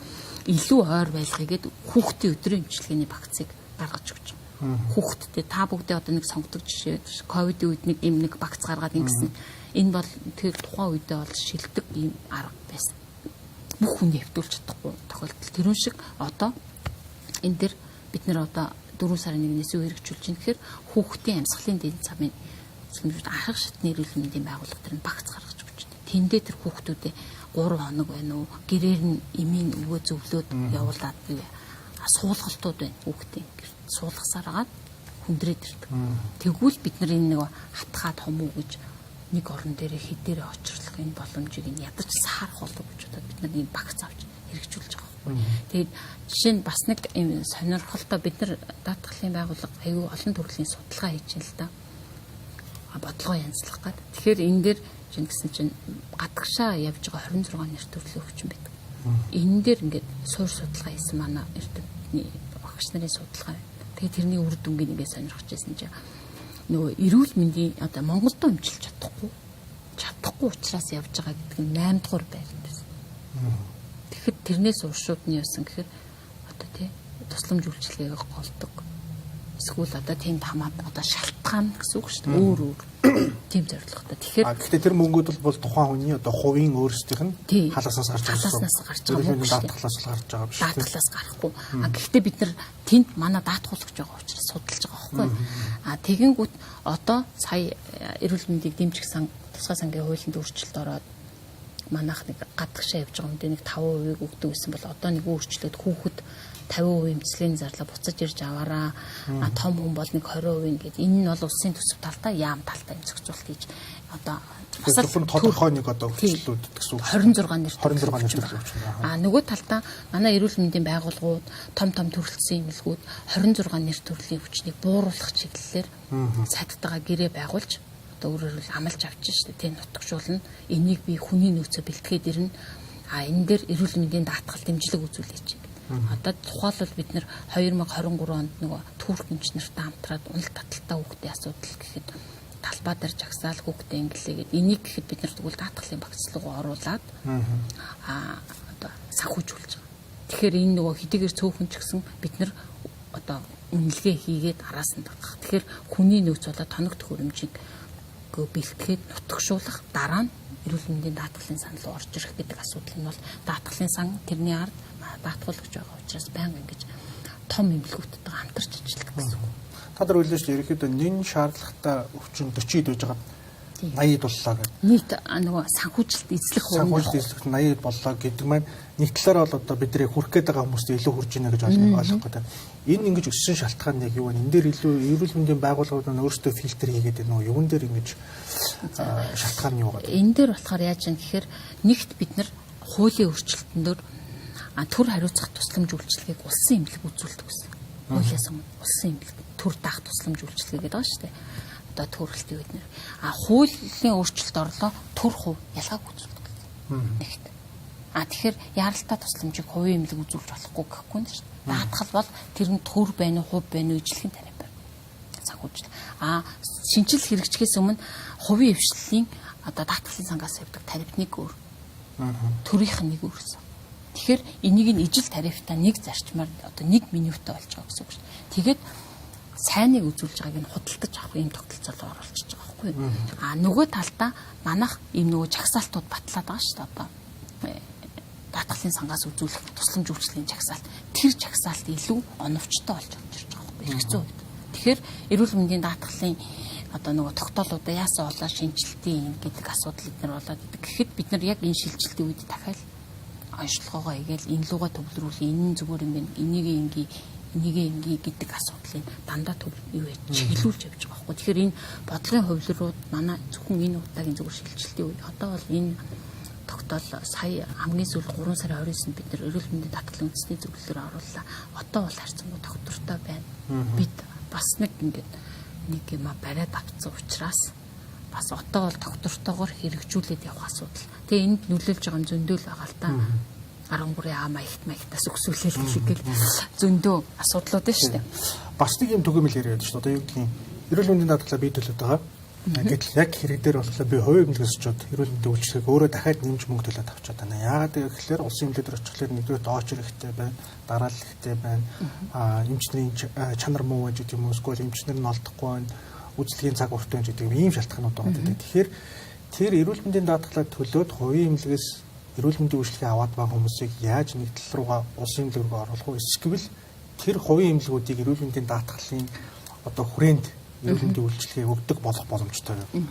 илүү ойр байлгыгээд хүүхдийн өдрийн эмчилгээний вакцыг гаргаж өгч байгаа. Хүүхдтэй та бүгдээ одоо нэг сонгодог жишээ ковидын үед нэг юм нэг вакц гаргаад ингэсэн. Энэ бол тэр тухайн үедээ бол шилдэг ийм арга байсан. Бүх хүнийг хэвтүүлж чадахгүй тохиолдол. Тэрүүн шиг одоо энэ дэр бид нэр одоо 4 сарын 1-ээс юу хэрэгжүүлж байна гэхээр хүүхдийн амьсгалын дэд замын анхаг шатны эрүүл мэндийн байгууллага тэр нь багц гаргаж өгч байна. Тэндээ тэр хүүхдүүдээ 3 хоног байна уу гэрээр нь эмийн өвөө зөвлөөд явуулаад суулгалтууд байна хүүхдийн суулгасаар агаад хүндрээд ирдэг. Тэгвэл бид нар энэ нэг хатгаад хомуу гэж нэг орон дээрээ хэдээрээ очирлох энэ боломжийг нь ядаж саарах болов гэж бодоод бид нар энэ багц авч хэрэгжүүлж байгаа байхгүй. Тэгээд жишээ нь бас нэг юм сонирхолтой бид нар даатгалын байгууллага аюу олон төрлийн судалгаа хийж байна л да. Бодлого янзлах гад. Тэгэхээр энэ дээр чинь гэсэн чинь гадагшаа явж байгаа 26 нэр төрлийн өвчин байдаг. Энэ дээр ингээд суур судалгаа хийсэн манай эрдэмтний багш нарын судалгаа. Тэгээд тэрний үр дүнгийн ингээд сонирхож байсан чинь нөгөө эрүүл мэндийн одоо Монголд өмчилж чадахгүй учраас явж байгаа гэдэг нь 8 дугаар байранд байсан. Тэгэхэд тэрнээс уршууд нь явсан гэхээр одоо тий тусламж үйлчилгээг голдог. Эсвэл одоо тэнд хамаад одоо шалтгаан гэсэн үг шүү дээ. Өөр тийм зорилготой. Тэгэхээр тэр мөнгүүд бол тухайн хүний одоо хувийн өөрсдийнх нь халааснаас гарч байгаа мөнгө даатгалаас гарч байгаа биш үү? Даатгалаас гарахгүй. Гэхдээ бид нар тэнд манай даатгуулагч байгаа учраас судалж байгаа байхгүй. Тэгэнгүүт одоо сая эрүүл мэндийг дэмжих сан тусгай сангийн хуулинд өөрчлөлт ороод манайх нэг гадагшаа явж байгаа юм нэг 5% өгдөг гэсэн бол одоо нэг өөрчлөөд хүүхэд 50% эмчилгээний зарлаа буцаж ирж аваараа. Том хүн бол нэг 20% гэдэг. Энэ нь бол улсын төсөв талтай яам талтай юм зохицуулт хийж одоо бас л тодорхой нэг одоо өөрчлөлт гэсэн үг. 26 нэр 26 нэр төлөвлөж. Нөгөө талдаа манай эрүүл мэндийн байгууллагууд том төрөлцсөн эмнэлгүүд 26 нэр төрлийн хүчнийг бууруулах чиглэлээр цагдтайгаа гэрээ байгуулж одоо өөрөөр хэл амлаж авчих шүү дээ. Тэ нутагшуулна. Энийг би хүний нөөцөөр бэлтгээд ирнэ. Энэ дээр эрүүл мэндийн даатгал дэмжлэг үзүүлээч. Одоо тухайлбал бид нэр 2023 онд нөгөө Турк эмчнэртэй хамтраад унал таталтай хүүхдийн асуудал гэхэд талбай дээр жагсаал хүүхдээ инглээгээд энийг гэхэд бид нар тэгвэл даатгалын багц руу оруулаад одоо санхүүжүүлж байгаа. Тэгэхээр энэ нөгөө хэдийгээр цөөхөн ч гэсэн бид нар одоо үнэлгээ хийгээд араас нь дагах. Тэгэхээр хүний нөөц болоод тоног төхөөрөмжийг бэлтгэхэд нутагшуулах дараа нь эрүүл мэндийн даатгалын сан руу орж ирэх гэдэг асуудал нь бол даатгалын сан тэрний ард даатгуулагч байгаа учраас байнга ингэж том эмнэлгүүдтэй хамтарч ажилладаг гэсэн үг. Та нар үлээж ерөөхдөө нэн шаардлагатай өвчин 40-д байж байгаа 80-д боллоо гэдэг. Нийт нөгөө санхүүжилт эзлэх хувь санхүүжилт эзлэх 80-д боллоо гэдэг маань нэг талаараа бол одоо бидний хүрх гээд байгаа хүмүүст илүү хүрж байна гэж ойлгох гэдэг. Энэ ингэж өссөн шалтгаан яг юу вэ? Энэ дээр илүү эрүүл мэндийн байгууллагууд нь өөрсдөө фильтр хийгээд нөгөө юун дээр ингэж шалтгаан нь юу гэдэг. Энэ дээр болохоор яаж юм гэхээр нэгт бид нар хуулийн өөрчлөлтөнд төр хариуцах тусламж үйлчилгээг улсын эмнэлэг үзүүлдэг гэсэн. Хуулиас өмнө улсын эмнэлэг төр даах тусламж үйлчилгээ гэдэг байгаа шүү дээ. Одоо төрөлтийн үед нэр хуулийн өөрчлөлт орлоо төр хувь ялгааг үзүүлдэг. Нэгт. Тэгэхээр яаралтай тусламжийг хувийн эмнэлэг үзүүлж болохгүй гэхгүй юм шүү дээ. Даатгал бол тэр нь төр байна уу, хувь байна уу ижлэхэн тарих байна. Санхүүжилт. Шинжил хэрэгжихээс өмнө хувийн эвшлэлийн одоо даатгалын сангаас явдаг тариф нэг өөр. Төрийнх нь нэг өөрсөн. Тэгэхээр энийг нь ижил тарифтаа нэг зарчмаар одоо нэг менютай болж байгаа гэсэн үг шүү дээ. Тэгээд сайныг үзүүлж байгааг нь худалдаж авах юм тогтолцоолоо оруулчихж байгаа байхгүй юу? Нөгөө талдаа манайх ийм нөгөө жагсаалтууд батлаад байгаа шүү дээ одоо. Даатгалын сангаас үзүүлэх тусламж үйлчлийн жагсаалт. Тэр жагсаалт илүү оновчтой болж ирж байгаа байхгүй юу? Хэрэгцээ үед. Тэгэхээр эрүүл мэндийн даатгалын одоо нөгөө тогтоолуудаа яасан болоо шинжилтийн гэдэг асуудал эднэр болоод идэг. Гэхэд бид нар яг энэ шилжилтийн үед дахиад онцлогоогоо игээл энэ лугаа төвлөрүүлээ, энэ зүгээр юм байна, энийг инgi гэдэг асуудлыг дандаа юу вэ чиглүүлж явж байгаа байхгүй. Тэгэхээр энэ бодлогын хувилбарууд манай зөвхөн энэ удаагийн зүгээр шилжилтийн үед одоо бол энэ тогтоол сая хамгийн сүүл 3 сарын 29-нд бид нар эрүүл мэндийн даатгалын үндэсний зөвлөлөөр орууллаа. Одоо бол харьцангуй доктортой байна. Бид бас нэг ингээд нэг юм бариад авцсан учраас бас одоо бол доктортойгоор хэрэгжүүлээд явах асуудал. Тэгээ энд нөлөөлж байгаа юм зөндөөл байгаа л та. 13 маягтаас өксүүлэл хийгээл зөндөө асуудлууд байна шүү дээ. Бас нэг юм түгээмэл яриад шүү дээ. Одоо юу гэдгийг эрүүл мэндийн даатгалаа бий төлөд байгаа. Гэтэл яг хэрэг дээр болохоор би хувийн эмнэлгээс очоод эрүүл мэндийн үйлчлэгийг өөрөө дахиад нэмж мөнгө төлөөд авчаад байна. Яагаад гэвэл улсын эмнэлэг дээр очихлоор нэгдүгээр дооч хэрэгтэй байна, дараалал хэрэгтэй байна. Эмчнэрийн чанар муу байж гэдэг юм уу, эсвэл эмчнэр нь олдохгүй байна, үйлчлэгийн цаг урт байна гэдэг ийм шалтгаанууд байгаа гэдэг. Тэгэхээр тэр эрүүл мэндийн даатгалаа төлөөд хувийн эмнэлгээс эрүүл мэндийн үйлчлэгээ аваад байгаа хүмүүсийг яаж нэг тал руугаа улсын эмнэлэг рүү оруулах вэ? Эсвэл тэр хувийн эмнэлгүүдийг эрүүл мэндийн даатгалын одоо хүрээнд эрүүл мэндийн үйлчлэгээ өгдөг болох боломжтой юу?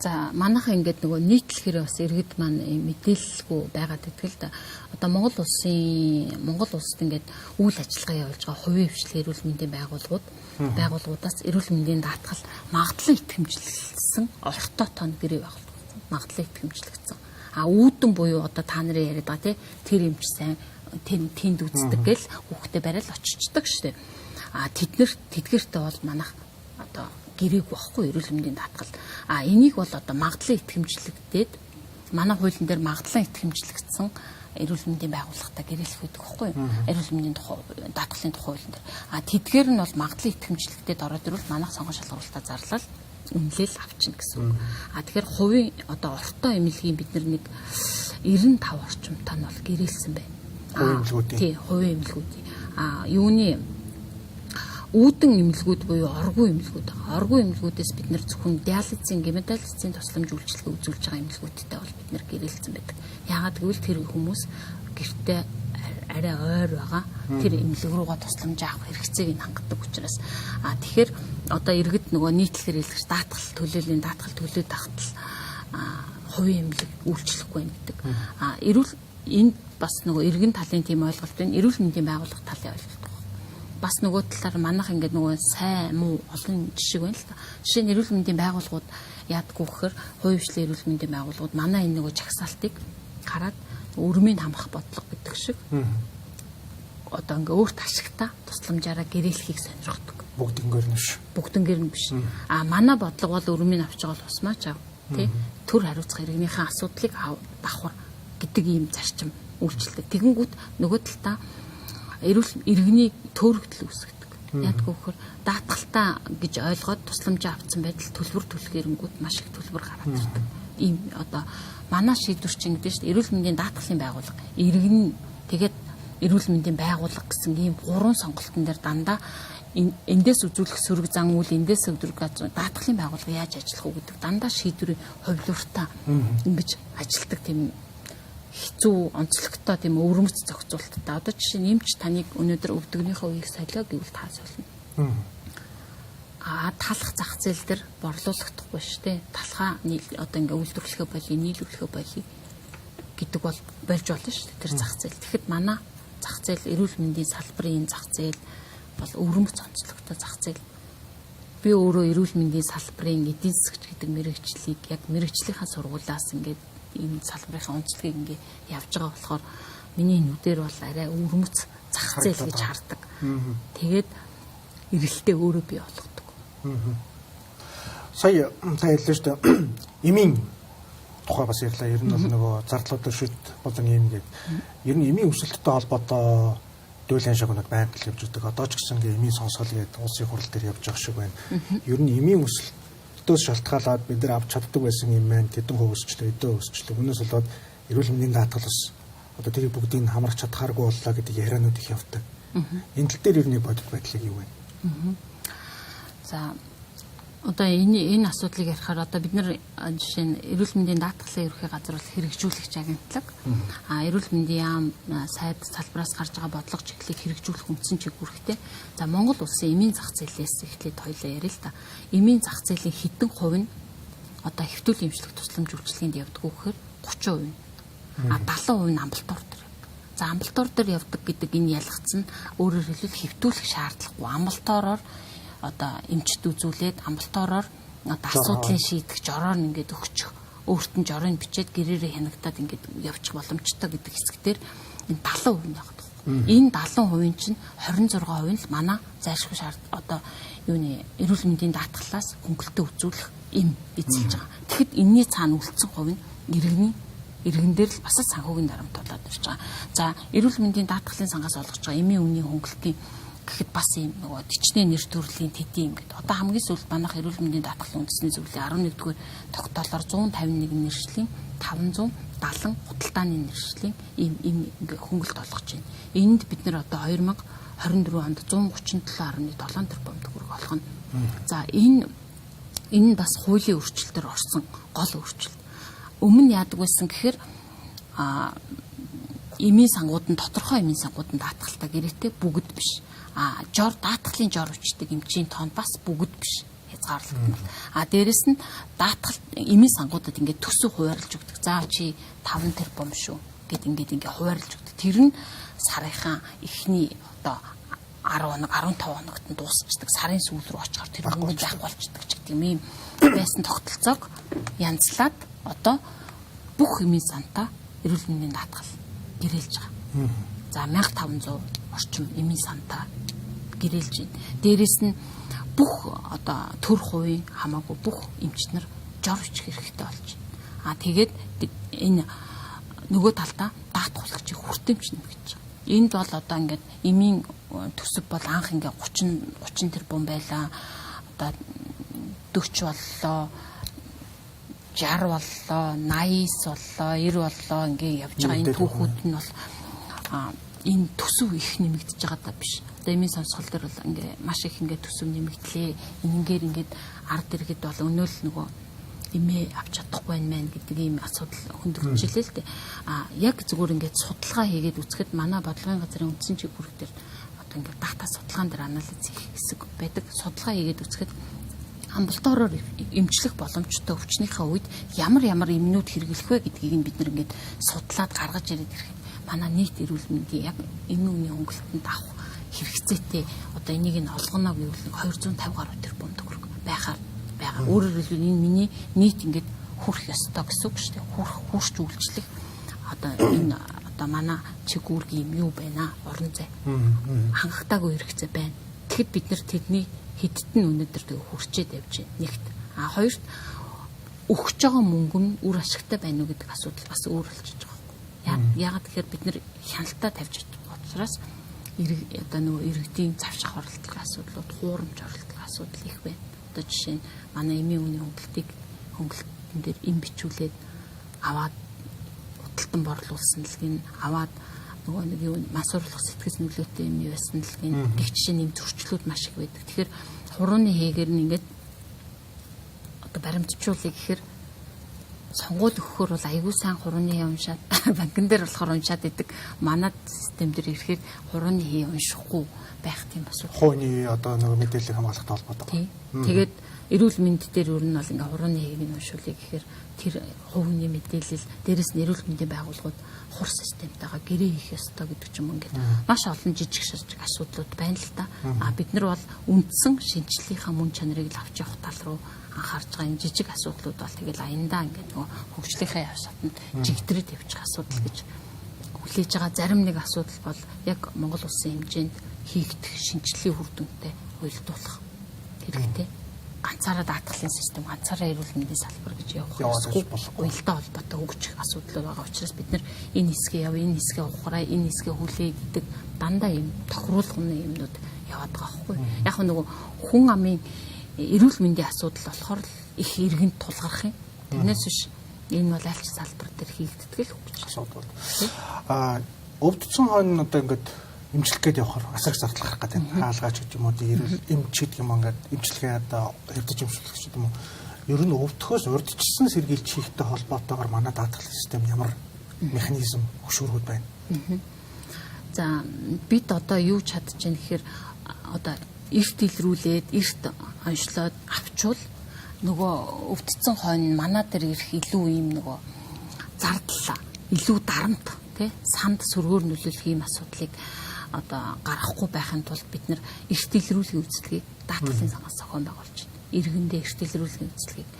За манайхан ингээд нөгөө нийтлэхээр бас иргэд маань мэдээлэлгүй байгаад байдаг л да. Одоо Монгол улсад ингээд үйл ажиллагаа явуулж байгаа хувийн хвшлэг эрүүл мэндийн байгууллагуудаас эрүүл мэндийн даатгал магадлан итгэмжлэгдсэн ортой тон гэрээ байгуулсан. Магадлан итгэмжлэгдсэн. Үүдэн буюу одоо та нарын яриад байгаа тэр эмч сайн тэнд үздэг гэл хүүхдээ барайл очичдаг штэ. Тэдгээртээ бол манайх одоо гэрээг байхгүй эрүүл мэндийн даатгал. Энийг бол одоо магадлан итгэмжлэгдээд манай хуулийн дээр магадлан итгэмжлэгдсэн эрүүл мэндийн байгууллагатай гэрээлэх үүдэг байхгүй юу? Эрүүл мэндийн даатгалын тухай хуулийн дээр. Тэдгээр нь бол магадлан итгэмжлэгдээд ороод ирвэл манайх сонгон шалгуулалтаа зарлал үнэлэл авчна гэсэн үг. Тэгэхээр хувийн одоо ортой эмнэлгийн бид нэг 95 орчимтай нь бол гэрээлсэн байна. Хувийн эмнэлгүүдийн. Юуны үүдэн эмнэлгүүд буюу оргуу эмнэлгүүд байгаа. Оргуу эмнэлгүүдээс бид нэр зөвхөн диализын, гемодиализын тусламж үйлчилгээ үзүүлж байгаа эмнэлгүүдтэй бол бид нэр гэрээлсэн байдаг. Яагаад гэвэл тэр хүмүүс гэртээ арай ойр байгаа. Тэр эмнэлэг руугаа тусламж авах хэрэгцээг нь хангадаг учраас тэгэхээр одоо иргэд нөгөө нийтлэхээр хэлгэж даатгал төлөөд тахтал хувийн эмнэлэг үйлчлэхгүй байна гэдэг. Эрүүл энд бас нөгөө иргэн талын тийм ойлголт байна. Эрүүл мэндийн байгууллага талын ойлголт байна. Бас нөгөө талаар манайх ингээд нөгөө сайн муу олон жишээ байна л та. Жишээ нь эрүүл мэндийн байгууллагууд яадгүй гэхээр хувийн хвшлийн эрүүл мэндийн байгууллагууд манай энэ нөгөө жагсаалтыг хараад өрмийг хамрах бодлого гэдэг шиг одоо ингээ өөрт ашигтай тусламжаараа гэрээлхийг сонирхдаг. Бүгднгээр нь биш. Бүгднгээр нь биш. Манай бодлого бол өрмийг авч байгаа бол усмаач ав. Тэ? Төр хариуцах иргэнийхэн асуудлыг давхар гэдэг ийм зарчим үйлчлдэг. Тэгэнгүүт нөгөө талдаа иргэний төөрөгдөл үүсгдэг. Яадгүй вөхөр даатгалтаа гэж ойлгоод тусламжаа авсан байдал төлбөр төлөхөөрөнгүүд маш их төлбөр гараад ирдэг. Ийм одоо манай шийдвэр чинь гэдэг чинь эрүүл мэндийн даатгалын байгууллага, иргэн тэгээд эрүүл мэндийн байгууллага гэсэн ийм гурван сонголтын дээр дандаа эндээс үзүүлэх сөрөг зан үйл, эндээс өдрөг даатгалын байгууллага яаж ажиллах уу гэдэг дандаа шийдвэрийн ховлууртаа ингэж ажилладаг тийм хэцүү онцлогтой тийм өвөрмөц зохицуулттай. Одоо жишээ нь эмч таныг өнөөдөр өвдөгнийхөө үеийг солио гэвэл та солино. Талах зах зээл дээр борлуулахдаггүй шүү дээ. Талхаа одоо ингээ үйлдвэрлэхэ болий, нийлүүлэхэ болий гэдэг бол болж болно шүү дээ. Тэр зах зээл. Тэгэхэд манай зах зээл эрүүл мэндийн салбарын зах зээл бол өвөрмөц онцлогтой зах зээл. Би өөрөө эрүүл мэндийн салбарын эдийн засагч гэдэг мэргэжлийг яг мэргэжлийнхаа сургуулиас ингээд энэ салбарын онцлогийг ингээд явж байгаа болохоор миний нүдээр бол арай өвөрмөц зах зээл гэж хардаг. Тэгээд эрэлтээ өөрөө бий болгодог. Сая та хэллээ шүү дээ. Эмийн тухай бас ярьлаа. Ер нь бол нөгөө зардлуудаар шийд болон ийм гэдэг. Ер нь эмийн өсөлттэй холбоотой дүүлэн шагнууд байнга л явж байгаа. Одоо ч гэсэн ингээ эмийн сонсгол гэдэг улсын хурал дээр явж байгаа шиг байна. Ер нь эмийн өсөлтөөс шалтгаалаад бид нар авч чаддаг байсан юм байна. Тэдэн хувь өсчлөө, эдэн өсчлөө. Өнөөс болоод эрүүл мэндийн даатгал бас одоо тэрийг бүгдийг хамрах чадхааргүй боллоо гэдэг яриануд их явдаг. Энэ тал дээр ер нь бодит байдлыг юу вэ? За одоо энэ асуудлыг ярихаар одоо бид нар жишээ нь эрүүл мэндийн даатгалын ерөнхий газар бол хэрэгжүүлэгч агентлаг. Эрүүл мэндийн яам сайд салбараас гарч байгаа бодлого чиглэлийг хэрэгжүүлэх үндсэн чиглэлтэй. За Монгол улсын эмийн зах зээлээс эхлээд хоёлаа ярил л да. Эмийн зах зээлийн хэдэн хувь нь одоо хэвтүүл эмчлэг тусламж үйлчилгээнд явдаг уу гэхээр 30%. 70% нь амбулатор дээр. За амбулатор дээр явдаг гэдэг энэ ялгц нь өөрөөр хэлбэл хэвтүүлэх шаардлагагүй. Амбулатороор одоо эмчт үзүүлээд амбулатороор одоо асуудлыг шийдэх жороор ингээд өгчих. Өөрт нь жорыг бичээд гэрээрээ хянагдаад ингээд явчих боломжтой гэдэг хэсгээр энэ 70% нь явах. Энэ 70% чинь 26% нь л манай зайлшгүй шаард одоо юуны эрүүл мэндийн даатгалаас хөнгөлтөө үзүүлэх эм эзэлж байгаа. Тэгэхэд энэний цаана үлдсэн хувь нь иргэн дээр л бас санхүүгийн дарамт болоод ирж байгаа. За эрүүл мэндийн даатгалын сангаас олгож байгаа эмийн үнийн хөнгөлтийн гэхэд бас юм нөгөө төчнээ нэр төрлийн төдий юм гэдэг. Одоо хамгийн сүүлд манайх эрүүл мэндийн даатгалын үндэсний зөвлөлийн 11-р тогтоолоор 151 нэршлийн 570 худалдааны нэршлийн ийм ингээ хөнгөлт олгож байна. Энд бид нэр одоо 2024 онд 137.7 тэрбум төгрөг олгоно. За энэ бас хуулийн өөрчлөлтөөр орсон гол өөрчлөлт. Өмнө яадаг байсан гэхээр эмийн сангууд нь тодорхой эмийн сангууд нь даатгалтай гэрээтэй бүгд биш. Даатгалын жор хүчтэй эмчийн тоон бас бүгд биш. Хязгаарлагдана. Дээрэс нь даатгал эмийн сангуудад ингээд төсөв хуваарлж өгдөг. За чи 5 тэрбум шүү гэд ингээд хуваарлж өгдөг. Тэр нь сарынхаа эхний одоо 10 хоног 15 хоногт нь дуусчдаг. Сарын сүүл рүү очихоор тэр мөнгө байхгүй болчихдаг ч гэдэг юм байсан тогтолцоог янзлаад одоо бүх эмийн сантаа эрүүл мэндийн даатгал гэрээлж байгаа. За 1500 орчим эмийн сантаа гэрээлж байна. Дээрээс нь бүх одоо төр хувийн хамаагүй бүх эмч нар жор хүч хэрэгтэй болж байна. Тэгээд энэ нөгөө талдаа даатгуулагчийг хүртээмж нэмэгдэж байгаа. Энд бол одоо ингээд эмийн төсөв бол анх ингээд 30 тэрбум байлаа. Одоо 40 боллоо. 60 боллоо, 80 боллоо, 90 боллоо ингээ явж байгаа энэ түүхүүд нь бол энэ төсөв их нэмэгдэж байгаа даа биш. Одоо эмийн сонсгол дээр бол ингээ маш их ингээ төсөв нэмэгдлээ. Энэнгээр ингээд ард иргэд бол өнөөл нөгөө эмээ авч чадахгүй байна гэдэг ийм асуудал хөндөгчлээ л дээ. Яг зүгээр ингээд судалгаа хийгээд үзэхэд манай бодлогын газрын үндсэн чиглэл дээр одоо ингээ дата судалгаан дээр анализ хийх хэсэг байдаг. Судалгаа хийгээд үзэхэд амбулатороор эмчлэх боломжтой өвчнийхээ үед ямар эмнүүд хэрэглэх вэ гэдгийг нь бид нэр ингээд судлаад гаргаж ирээд ирэхэд манай нийт эрүүл мэндийн яг энэ үеийн хөнгөлөлтөнд авах хэрэгцээтэй одоо энийг нь олгоно гэвэл 250 гаруй тэрбум төгрөг байгаа. Өөрөөр хэлбэл энэ миний нийт ингээд хүрх ёстой гэсэн үг шүү дээ. Хүрч үйлчлэх одоо энэ одоо манай чигүүргийн юм юу байна орон зай. Хангалтаагүй хэрэгцээ байна. Тэгэхэд бид нар тэдний хэдтэн өнөдөр тэг хүрчээд явж байна. Нэгт. Хоёрт өгч байгаа мөнгө нь үр ашигтай байна уу гэдэг асуудал бас өөр болчихж байгаа. Яагаад тэгэхээр бид нар хяналтаа тавьж байгаа учраас одоо нөгөө иргэдийн завших оролдлогын асуудлууд, хуурамч оролдлогын асуудал их байна. Одоо жишээ нь манай эмийн үний хөнгөлөлтөн дээр эм бичүүлээд аваад уталтан борлуулсан л гин аваад нөгөө нэг юу масуурлах сэтгэц нөлөөтэй юм байсан л гин гэх жишээ нэм зөрчлүүд маш их байдаг. Тэгэхээр хурууны хийгээр нь ингээд одоо баримтжуулъя гэхээр сонгуул өгөхөөр бол аягүй сайн хурууны хий уншаад банкн дээр болохоор уншаад идэг. Манад систем дээр ирэхээр хурууны хий уншихгүй байх тийм бас хууны одоо нөгөө мэдээлэл хамгаалалттай холбоотой. Тэгээд эрүүл мэнд дээр ер нь бол ингээ хурууны хийг нь уншуулъя гэхээр тэр хувийн мэдээлэл дээрээс нь эрүүл мэндийн байгууллагууд хур системтэйгээ гэрээ хийх ёстой гэдэг ч юм ингээд маш олон жижиг шижиг асуудлууд байна л да. Бид нар бол үндсэн шинжилгээнийхээ мөн чанарыг л авч явах тал руу анхаарч байгаа энэ жижиг асуудлууд бол тэгэл аяндаа ингээд нөгөө хөгжлийнхээ явсад нь жигдрээд явчих асуудал гэж хүлээж байгаа. Зарим нэг асуудал бол яг Монгол улсын хэмжээнд хийгдэх шинжилгээний үр дүнтэй уялдуулах хэрэгтэй. Ганцаараа даатгалын систем, ганцаараа эрүүл мэндийн салбар гэж явах болохгүй. Уялдаа холбоотой хөгжих асуудал байгаа учраас бид нар энэ хэсгээ яв, энэ хэсгээ ухраа, энэ хэсгээ хүлээ гэдэг дандаа юм тохируулгын юмнууд яваад байгаа байхгүй. Яг нөгөө хүн амын эрүүл мэндийн асуудал болохоор их иргэнд тулгарх юм. Тэрнээс биш энэ бол аль ч салбар дээр хийгддэг л хөгжих асуудал. Өвдсөн хойно одоо ингээд эмчлэх гээд явахаар асар их зардал гарах гэдэг. Хаалгаач гэдэг юм уу, эрүүл эмч гэдэг юм ингээд эмчилгээ одоо хэвдэж эмчлэх гэдэг юм уу. Ер нь өвдөхөөс урьдчилсан сэргийлж хийхтэй холбоотойгоор манай даатгалын систем ямар механизм хөшүүргүүд байна. За бид одоо юу чадж байна гэхээр одоо эрт илрүүлээд эрт онцлоод авчвал нөгөө өвдсөн хойно манай дээр ирэх илүү юм нөгөө зардал илүү дарамт тий санд сөргөөр нөлөөлөх юм асуудлыг одоо гаргахгүй байхын тулд бид нар эрт илрүүлэхийн үйлчлэгийг даатгалын сангаас зохион байгуулж байна. Иргэндээ эрт илрүүлэхийн үйлчлэгийг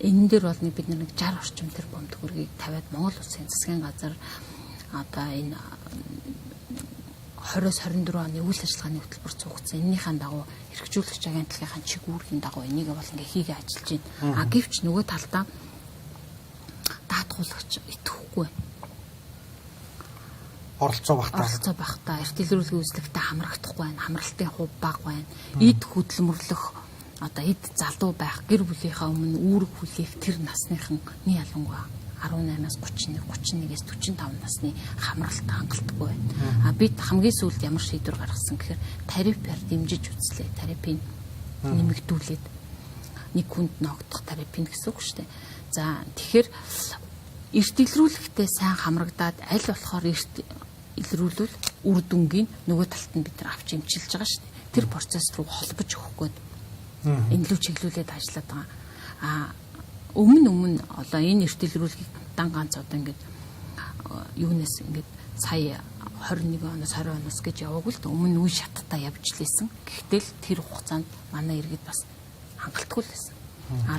энэ дээр бол бид нар нэг 60 орчим тэрбум төгрөгийг тавиад Монгол Улсын засгийн газар одоо энэ 20-24 оны үйл ажиллагааны хөтөлбөр цугцсан. Эннийхэн дагуу эрхжүүлэгч агентлагийн чигүүргийн дагуу энийг бол ингээ хийгээ ажиллаж байна. Гэвч нөгөө талдаа даатгуулагч итгэхгүй байна. Оролцоо багтаа эрт илрүүлэхийн үйлчлэгтээ хамрагдахгүй байна. Хамралтын хувь бага байна. Эд хөдөлмөрлөх одоо эд залуу байх гэр бүлийнхаа өмнө үүрэг хүлээх тэр насныхны ялангуяа 18-аас 31-ээс 45 насны хамралт хангалтгүй байна. Бид хамгийн сүүлд ямар шийдвэр гаргасан гэхээр тарифаар дэмжиж үзлээ. Тарифыг нэмэгдүүлээд нэг хүнд ногдох тарифын гэсэн үг шүү дээ. За тэгэхээр эрт илрүүлэхдээ сайн хамрагдаад аль болохоор эрт илрүүлвэл үр дүнгийн нөгөө талд нь бид нар авч эмчилж байгаа шүү дээ. Тэр процесс руу холбож өгөх гээд энэ лүү чиглүүлээд ажиллаад байгаа. Өмнө одоо энэ эрт илрүүлэхийг дан ганц одоо ингээд юунаас ингээд сая 21 оноос 20 оноос гэж яваагүй л өмнө үе шаттай явж лээсэн. Гэхдээ л тэр хугацаанд манай иргэд бас хангалтгүй л байсан.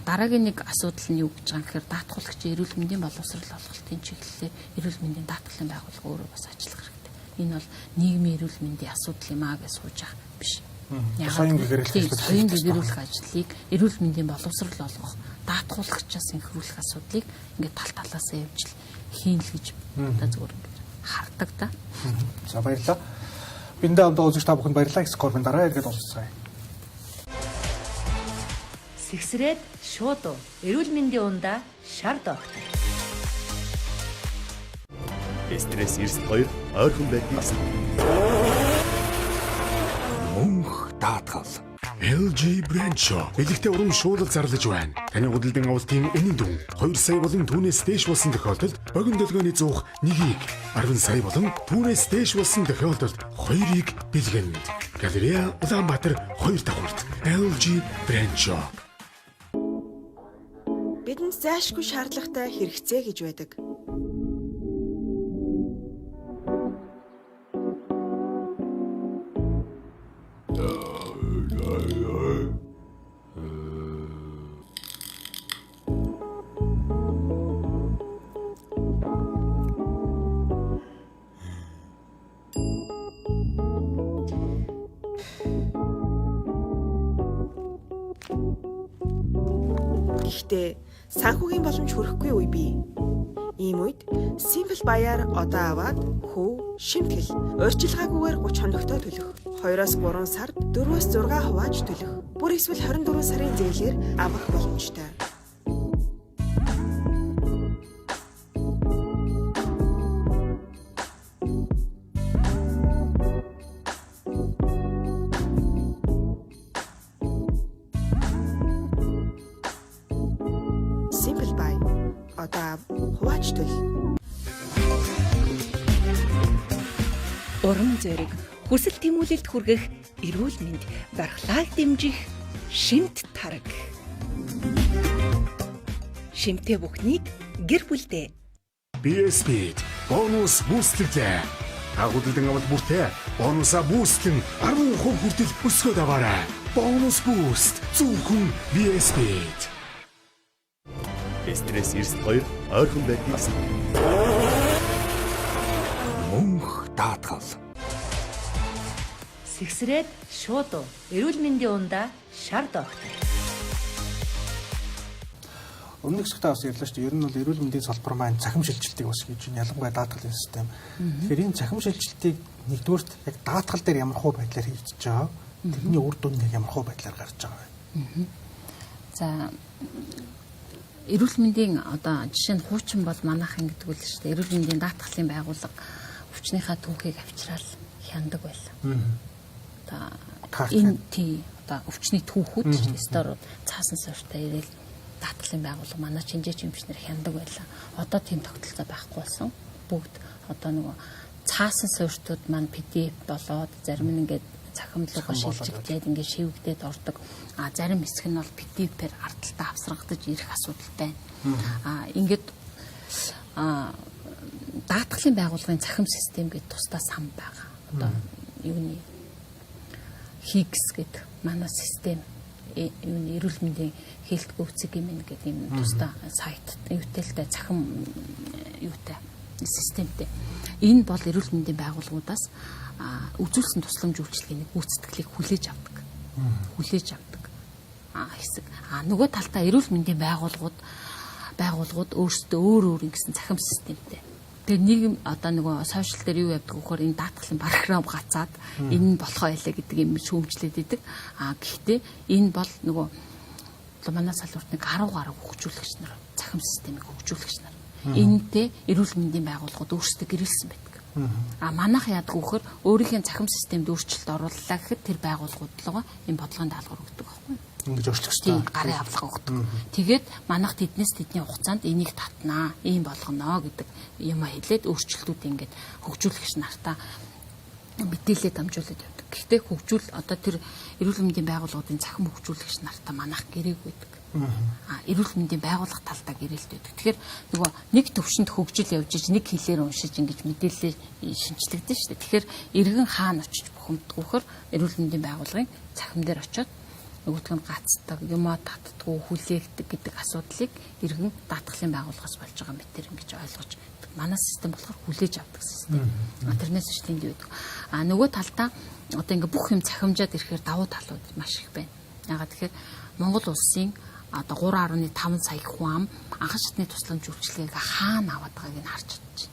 Дараагийн нэг асуудал нь юу гэж байгаа гэхээр даатгуулагч эрүүл мэндийн боловсрол олголтын чиглэлээр эрүүл мэндийн даатгалын байгууллага өөрөө бас ажиллах хэрэгтэй. Энэ бол нийгмийн эрүүл мэндийн асуудал юм аа гэж сууж байгаа биш. Соён гэгэрүүлэх ажлыг эрүүл мэндийн боловсрол олгох, даатгуулагчаас инхрүүлэх асуудлыг ингээд тал талаасаа явж хийн л гэж одоо зүгээр хардаг да. За баярлалаа. Биндээ хамтдаа үзэж та бүхэнд баярлалаа. Скорбын дараа эргээд уулзцгаая. Сэгсрээд шууд эрүүл мэндийн ундаа шар доктор. Стресс 92 ойрхон байдгийг мөнх даатгал. LG Brancho элэгтэй урам шуулал зарлаж байна. Таны худалдан авалтын үнэн дүн 2 сая болон түүнээс дээш болсон тохиолдолд богино долгионы 101-ийг 10 сая болон түүнээс дээш болсон тохиолдолд 2-ыг бэлгэнэ. Галерея Улаанбаатар 2 давхурт LG Brancho. Бидэнд зайлшгүй шаардлагатай хэрэгцээ гэж байдаг. Гэхдээ санхүүгийн боломж хүрэхгүй үе бий. Ийм үед Simple Buy-аар одоо аваад хөв, шимтгэл, урьдчилгаагүйгээр 30 хоногтой төлөх. 2-3 сард 4-6 хувааж төлөх. Бүр эсвэл 24 сарын зээлээр авах боломжтой. Simple Buy. Одоо хувааж төл. Урам зориг, хүсэл тэмүүлэлд хүргэх эрүүл мэнд дархлааг дэмжих Шимт тараг. Шимтээ бүхнийг гэр бүлдээ. BSP бонус бустлээ. Худалдан авалт бүртээ бонусаа бустлан 10% хүртэл өсгөөд аваарай. Бонус буст зөвхөн BSP. Стресс 92 ойрхон байдгийг асуух. Мөнх даатгал. Сэгсрээд шууд эрүүл мэндийн ундаа шар доктор. Өмнөх хэсэгтээ бас ярьлаа шүү дээ. Ер нь бол эрүүл мэндийн салбар маань цахим шилжилтийг бас хийж байна. Ялангуяа даатгалын систем. Тэгэхээр энэ цахим шилжилтийг нэгдүгээрт яг даатгал дээр ямар хөө байдлаар хийж байгаа. Тэрний үр дүн нь ямар хөө байдлаар гарч байгаа вэ? За эрүүл мэндийн одоо жишээ нь хуучин бол манайхан гэдэг үл шүү дээ. Эрүүл мэндийн даатгалын байгууллага өвчнийхээ түүхийг авчраад хяндаг байлаа. Одоо энэ тий одоо өвчний түүхүүд стор цаасан сортой ирээл даатгалын байгууллага манай чинжээч эмчнэр хяндаг байлаа. Одоо тийм тогтолцоо байхгүй болсон. Бүгд одоо нөгөө цаасан суурьтууд маань PDF болоод зарим нь ингээд цахимлууга шилжигдээд ингээд шивгдээд ордог. Зарим хэсэг нь бол PDF-ээр ардталтаа авсрагдаж ирэх асуудалтай байна. Ингээд даатгалын байгууллагын цахим систем гэдэг тусдаа сан байгаа. Одоо юуны HIGS гэдэг манай систем юуны эрүүл мэндийн хэлт гүйцэг юм гэдэг юм тусдаа сайт юутэй цахим юутай системтэй. Энэ бол эрүүл мэндийн байгууллагуудаас үзүүлсэн тусламж үйлчилгээний гүйцэтгэлийг хүлээж авдаг. Хүлээж авдаг хэсэг. Нөгөө талдаа эрүүл мэндийн байгууллагууд өөрсдөө өөр ингэсэн цахим системтэй. Тэгээ нэг одоо нөгөө сошиал дээр юу явдаг вөхөр энэ даатгалын програм гацаад энэ нь болохоо ялаа гэдэг юм шүүмжлээд идэг. Гэхдээ энэ бол нөгөө манай салбарт нэг 10 гаруй хөгжүүлэгч нар цахим системийг хөгжүүлэгч нар. Энэтэй эрүүл мэндийн байгууллагууд өөрсдөө гэрэлсэн байдаг. Манайх яадаг вөхөр өөрийнхөө цахим системд өөрчлөлт орууллаа гэхэд тэр байгууллагуудлага энэ бодлогын даалгавар өгдөг байхгүй юу? Ингэж өөрчлөлттэй гарын авлага өгдөг. Тэгээд манайх тэднээс тэдний хугацаанд энийг татнаа, ийм болгоно гэдэг юм хэлээд өөрчлөлтүүд ингээд хөгжүүлэгч нартаа мэдээлэлд дамжуулаад явдаг. Гэхдээ хөгжүүл одоо тэр эрүүл мэндийн байгууллагуудын цахим хөгжүүлэгч нартаа манайх гэрээг байдаг. Эрүүл мэндийн байгууллага талдаа гэрээлт байдаг. Тэгэхээр нөгөө нэг төвшөнд хөгжил явж иж нэг хэлээр уншиж ингэж мэдээлэл шинжлэгдэн шүү дээ. Тэгэхээр иргэн хаана очиж бухимдгүйхэр эрүүл мэндийн байгууллагын цахим дээр очиод нөгөөтг нь гацдаг, юмаа татдаггүй, хүлээгдэг гэдэг асуудлыг иргэн даатгалын байгууллагаас болж байгаа мэтэр ингэж ойлгож манай систем болохоор хүлээж авдаг систем. Тэрнээс ч тэнд байдаг. Нөгөө талдаа одоо ингээ бүх юм цахимжаад ирэхээр давуу талууд маш их байна. Ягаад тэгэхээр Монгол улсын одоо 3.5 сая хүн анхан шатны тусламж үйлчилгээг хаана аваад байгааг нь харж чадчих.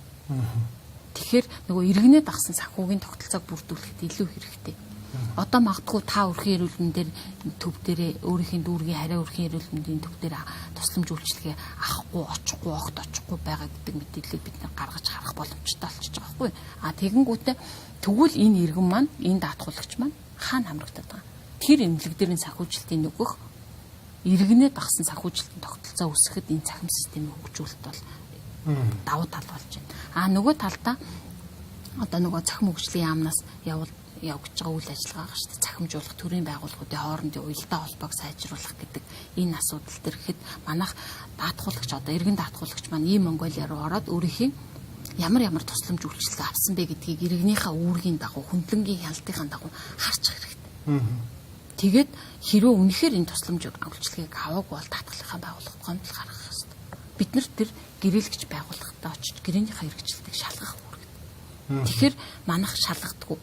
Тэгэхээр нөгөө иргэнээ дагсан санхүүгийн тогтолцоог бүрдүүлэхэд илүү хэрэгтэй. Одоо магадгүй та өрхийн эрүүл мэндээр төв дээрээ өөрийнхөө дүүргийн хараа өрхийн эрүүл мэндийн төв дээр тусламж үйлчилгээ авахгүй, очихгүй, огт очихгүй байгаа гэдэг мэдээллийг бид гаргаж харах боломжтой болчихж байгаа байхгүй. Тэгэнгүүтээ тэгвэл энэ иргэн маань, энэ даатгуулагч маань хаана хамрагдаад байгаа. тэр эмнэлэг дээрийн санхүүжилтийн нөгөх иргэнэ багсан санхүүжилтийн тогтолцоо үүсгэхэд энэ цахим системийг хөгжүүлэлт бол давуу тал болж байна. Нөгөө талдаа одоо нөгөө цахим хөгжлийн яамнаас явж байгаа үйл ажиллагаа байгаа шүү дээ. Цахимжуулах төрийн байгууллагуудын хоорондын уялдаа холбоог сайжруулах гэдэг энэ асуудал төр гэхэд манайх даатгуулагч одоо иргэн даатгуулагч маань ийм Монголиа руу ороод өөрийнхөө ямар тусламж үйлчилгээ авсан бэ гэдгийг иргэнийхээ үүргийн дагуу хүндлэнгийн хяналтынхаа дагуу харж хэрэгтэй. Тэгээд хэрвээ үнэхээр энэ тусламж үйлчилгээг аваагүй бол даатгалынхаа байгууллагад гомдол гаргах хэрэгтэй. Бид нар тэр гэрээлэгч байгууллагатаа очиж гэрээнийхээ хэрэгжилтийг шалгах үүрэг. Тэгэхээр манайх шалгадаггүй.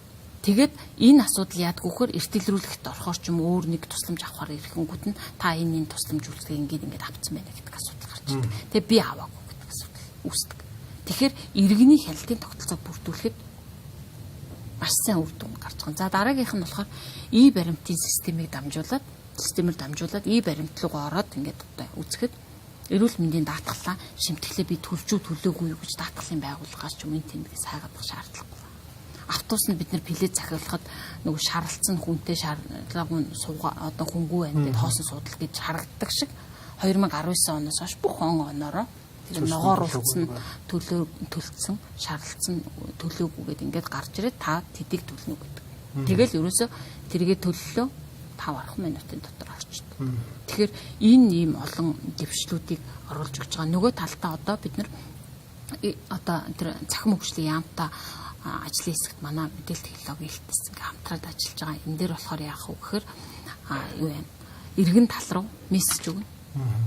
Тэгээд энэ асуудал яадгүйхээр эртэлрүүлэхт орохоор ч юм өөр нэг тусламж авахар ирэхэнгүүт нь та энэ тусламж үйлчилгээг ингээд авцсан байна гэдэг асуудал гарч ирдэг. Тэгээд би аваагүй гэдэг асуудал үүсдэг. Тэгэхээр иргэний хяналтын тогтолцоог бүрдүүлэхэд маш сайн үр дүн гарч байгаа. За дараагийнх нь болохоор баримтын системээр дамжуулаад баримт руугаа ороод ингээд одоо үзэхэд эрүүл мэндийн даатгалаа шимтгэлээ би төлөөгүй юу гэж даатгалын байгууллагаас ч юм энэ тэмдгээс хайгаадах шаардлагагүй. Автобус нь бид нар плед захиалахад нөгөө шаралцсан хүнтэй шаардлагагүй одоо хөнгүү байна гэдэг хоосон суудлах гэж харагддаг шиг 2019 оноос хойш бүх онороо тэр ногооруулсан төлөлдсөн шаралцсан төлөөгүй гэдэг ингээд гарч ирээд та тэдийг төлнө гэдэг. Тэгэл ерөөсө тэргээ төллөө 5-10 минутын дотор орчдөг. Тэгэхээр энэ ийм олон дэвшлүүдийг оруулж өгч байгаа. Нөгөө талдаа одоо бид нар одоо тэр цахим хөгжлийн яамтай ажлын хэсэгт манай мэдээлэл технологийн хэлтс ингээ хамтраад ажиллаж байгаа. Энэ дээр болохоор яах вэ гэхээр юу вэ? Иргэн тал руу мессеж өгнө.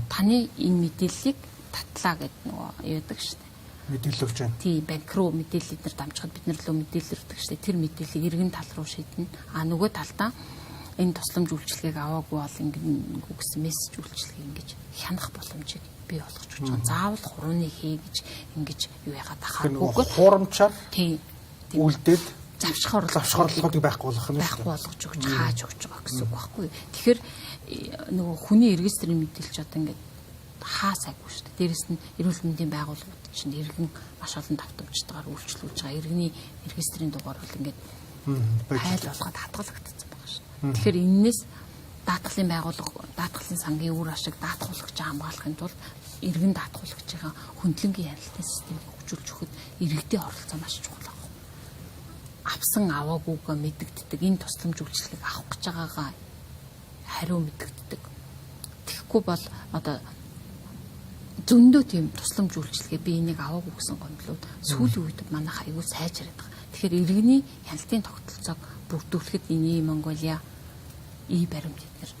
Таны энэ мэдээллийг татлаа гэдэг нөгөө яадаг шүү дээ. Мэдээлэл өгч байна. Тийм, банк руу мэдээлэл эднэр дамжихад бид нар лөө мэдээлэл өгдөг шүү дээ. Тэр мэдээллийг иргэн тал руу шийднэ. Нөгөө талдаа энэ тусламж үйлчилгээг аваагүй бол ингээ гэсэн мессеж үйлчилгээ ингэж хянах боломжийг бий болгож өгч байгаа. Заавал хурууны хий гэж ингэж юу яагаад ахааргүй. Хуурамчаар тийм үлдээд завшхорлогыг байхгүй болгох нь байхгүй болгож өгч хааж өгч байгаа гэсэн үг байхгүй. Тэгэхээр нөгөө хүний регистрийн мэдээлч одоо ингээд хаасаагүй шүү дээ. Дээрэс нь эрүүл мэндийн байгууллагууд чинь иргэн маш олон давтамжтайгаар үйлчлүүлж байгаа. Иргэний регистрийн дугаар бол ингээд хайл болгоод хадгалагдсан байгаа шүү. Тэгэхээр энэс даатгалын байгууллага, даатгалын сангийн үр ашиг даатгуулагч хамгаалахын тулд иргэн даатгуулагчийн хөндлөнгийн хяналтын системийг хөгжүүлж өгөхөд иргэдийн оролцоо маш чухал. Авсан аваагүйгээ мэдэгддэг энэ тусламж үйлчилгээг авах гэж байгаагаа хариу мэдэгддэг. Тэгэхгүй бол одоо зөндөө тийм тусламж үйлчилгээ би энийг аваагүй гэсэн гомдлууд сүүлийн үед манайх аягүй сайжраад байгаа. Тэгэхээр иргэний хяналтын тогтолцоог бүрдүүлэхэд энэ Монголиа баримт эднэр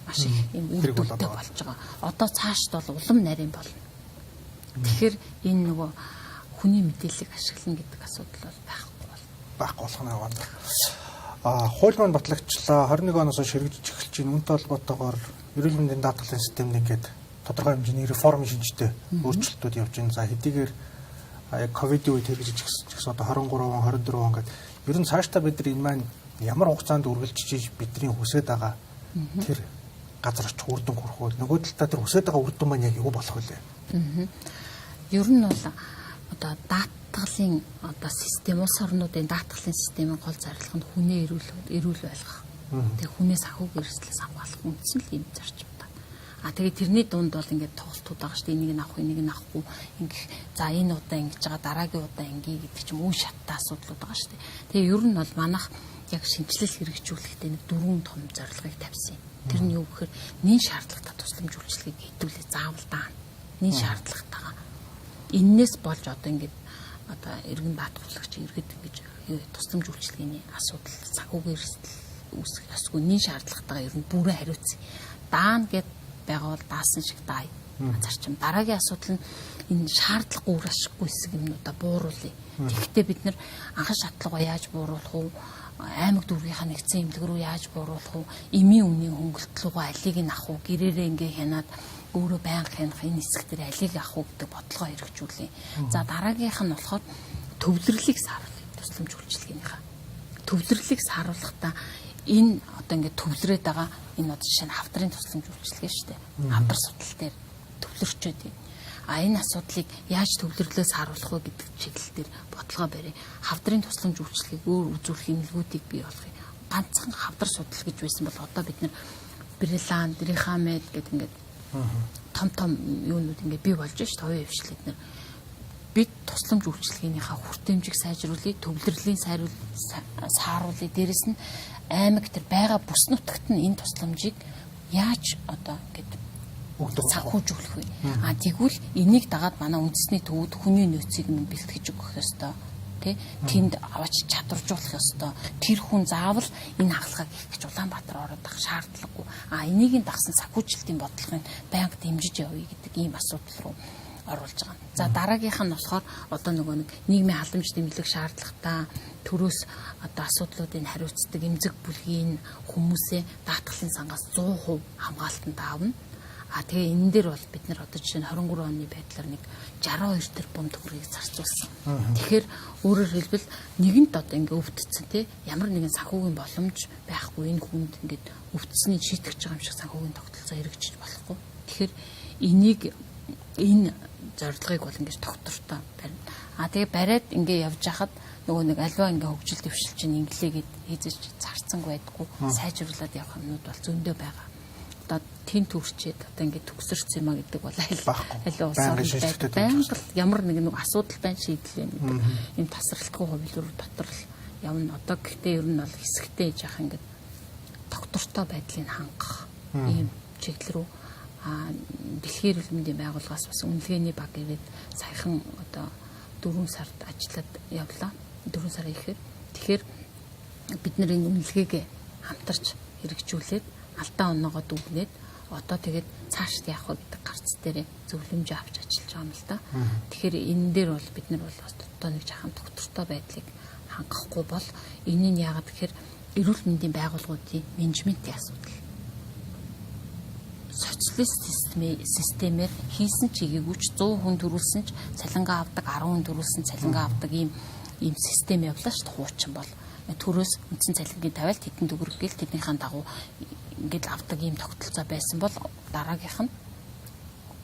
маш их юм үйлдвэртэй болж байгаа. Одоо цаашд бол улам нарийн болно. Тэгэхээр энэ нөгөө хүний мэдээллийг ашиглана гэдэг асуудал бол байхгүй болох нь аваад. Хууль маань батлагчлаа 21 оноос ширэгдэж эхэлж байна. Үүнтэй холбоотойгоор эрүүл мэндийн даатгалын системд ингээд тодорхой хэмжээний реформ шинжтэй өөрчлөлтүүд явж байна. За хэдийгээр ковидын үед хэрэгжиж гэсэн одоо 23 он 24 он гэдэг ер нь цаашдаа бид нар энэ маань ямар хугацаанд үргэлжиж бидний хүсэж байгаа тэр газар очих үр дүн хүрэх вэ? Нөгөө талдаа тэр хүсэж байгаа үр дүн маань яг юу болох вэ? Ер нь бол одоо даатгалын одоо систем улс орнуудын даатгалын системийн гол зорилго нь хүнээ эрүүл байлгах. Тэгээ хүнээс ахуйг эрсдлээс хамгаалах үндсэн л юм зарчим та. Тэгээ тэрний дунд бол ингээд тоглолтууд байгаа шүү дээ. Энийг нь авах, энийг нь авахгүй ингэх. За энэ удаа ингэж байгаа, дараагийн удаа ингээ гэдэг ч юм уу шаттай асуудлууд байгаа шүү дээ. Тэгээ ер нь бол манайх яг шинжилэл хэрэгжүүлэхдээ нэг 4 том зорилгыг тавьсан юм. Тэр нь юу гэхээр нэн шаардлагатай тусламж үйлчилгээг хэвлүүлээ заавал даана. Нэн шаардлагатайгаа. Иннээс болж одоо ингээд одоо иргэн даатгуулагч иргэд гэж тусламж үйлчилгээний асуудал санхүүгийн эрсдэл үүсэх ёсгүй нэн шаардлагатайгаа ер нь бүрэн хариуцсан. Даана гэд байгаа бол даасан шиг даая. Зарчим. Дараагийн асуудал нь энэ шаардлагагүй үр ашиггүй хэсэг юмнуудаа бууруулъя. Тэгэхдээ бид нэр анхан шатлага яаж бууруулах вэ? Аймаг дүүргийнхаа нэгдсэн эмнэлэг рүү яаж бууруулах вэ? Эмийн үнийн хөнгөлөлт рүүгээ алийг нь авах уу? Гэрээрээ ингээ хянаад өөрөө байнга хянах энэ хэсэг дээр алийг авах уу гэдэг бодлогоо хэрэгжүүлээ. За дараагийнх нь болохоор төвлөрлийг сааруулах. Тусламж үйлчилгээнийхээ. Төвлөрлийг сааруулахдаа энэ одоо ингээ төвлөрөөд байгаа энэ одоо жишээ нь хавдрын тусламж үйлчилгээ шүү дээ. Хавдар судал дээр төвлөрчөөд байна. Энэ асуудлыг яаж төвлөрлөөс харуулах вэ гэдэг чиглэл дээр бодлогоо барья. Хавдрын тусламж үйлчилгээг өөр үзүүлэх эмнэлгүүдийг бий болгоё. ганцхан хавдар судал гэж байсан бол одоо бид нэр бриллиант, рихамед гэдэг ингээд том юунууд ингээд бий болж шүү дээ. Хувийн хвшлээд нэр бид тусламж үйлчилгээнийхээ хүртээмжийг сайжруулъя, төвлөрлийн сааруулъя. Дээрэс нь аймаг тэр байгаа бүс нутагт нь энэ тусламжийг яаж одоо ингээд санхүүжүүлэх вэ? Тэгвэл энийг дагаад манай үндэсний төвд хүний нөөцийг нь бэлтгэж өгөх ёстой. Тэнд аваач чадваржуулах ёстой. Тэр хүн заавал энэ хаалгааг хийх гэж Улаанбаатар ороод ах шаардлагагүй. Энийг дагсан санхүүжилтийн бодлогын байнга дэмжиж явъя гэдэг ийм асуудал руу оруулж байгаа. За дараагийнх нь болохоор одоо нөгөө нэг нийгмийн халамж дэмжлэг шаардлагатай төрөөс одоо асуудлуудыг хариуцдаг эмзэг бүлгийн хүмүүсээ даатгалын сангаас 100% хамгаалтанд аавна. Тэгээ энэ дээр бол бид нар одоо жишээ нь 23 оны байдлаар нэг 62 тэрбум төгрөгийг зарцуулсан. Тэгэхээр өөрөөр хэлбэл нэгэнт одоо ингээ өвдсөн тий ямар нэгэн санхүүгийн боломж байхгүй энэ хүнд ингээд өвдсөнийг шийтгэж байгаа юм шиг санхүүгийн тогтолцоо хэрэгжиж болохгүй. Тэгэхээр энэ зорилгыг бол ингээд тогтвортой барина. Тэгээ бариад ингээ явж хахад нөгөө нэг альва ингээ хөгжил дэвшил чинь инглигээд хийж зарцсангүй байдгүй сайжруулад явах юмнууд бол зөндөө байгаа. Одоо тэн төрчээд одоо ингээд төгсөрсөн юм а гэдэг бол аль улс орнд байнга ямар нэг асуудал байна шийдлээ гэдэг юм тасралтгүй хувилбар дотор л явна. Одоо гэхдээ ер нь бол хэсэгтэй яах ингээд тогтвортой байдлыг хангах ийм чиглэл рүү дэлхийн эрүүл мэндийн байгууллагаас бас үнэлгээний баг ирээд саяхан одоо 4 сард ажиллаад явлаа. 4 сар ихээр тэгэхээр бид нар энэ үнэлгээг хамтарч хэрэгжүүлээд алдаа оноогоо дүгнээд одоо тэгээд цаашд явах гэдэг гарц дээр зөвлөмж авч ажиллаж байгаа юм л да. Тэгэхээр энэ дээр бол бид нар бол одоо нэг жахан тогтвортой байдлыг хангахгүй бол энэ нь яагаад гэхээр эрүүл мэндийн байгууллагуудын менежментийн асуудал. Социалист системээр хийсэн чигээгүйч 100 хүн төрүүлсэн ч цалингаа авдаг 10 хүн төрүүлсэн цалингаа авдаг ийм систем явлаа шүү дээ хуучин бол төрөөс үндсэн цалингийн тавиалт хэдэн төгрөг гээл тэднийхэн дагуу ингээд авдаг ийм тогтолцоо байсан бол дараагийнх нь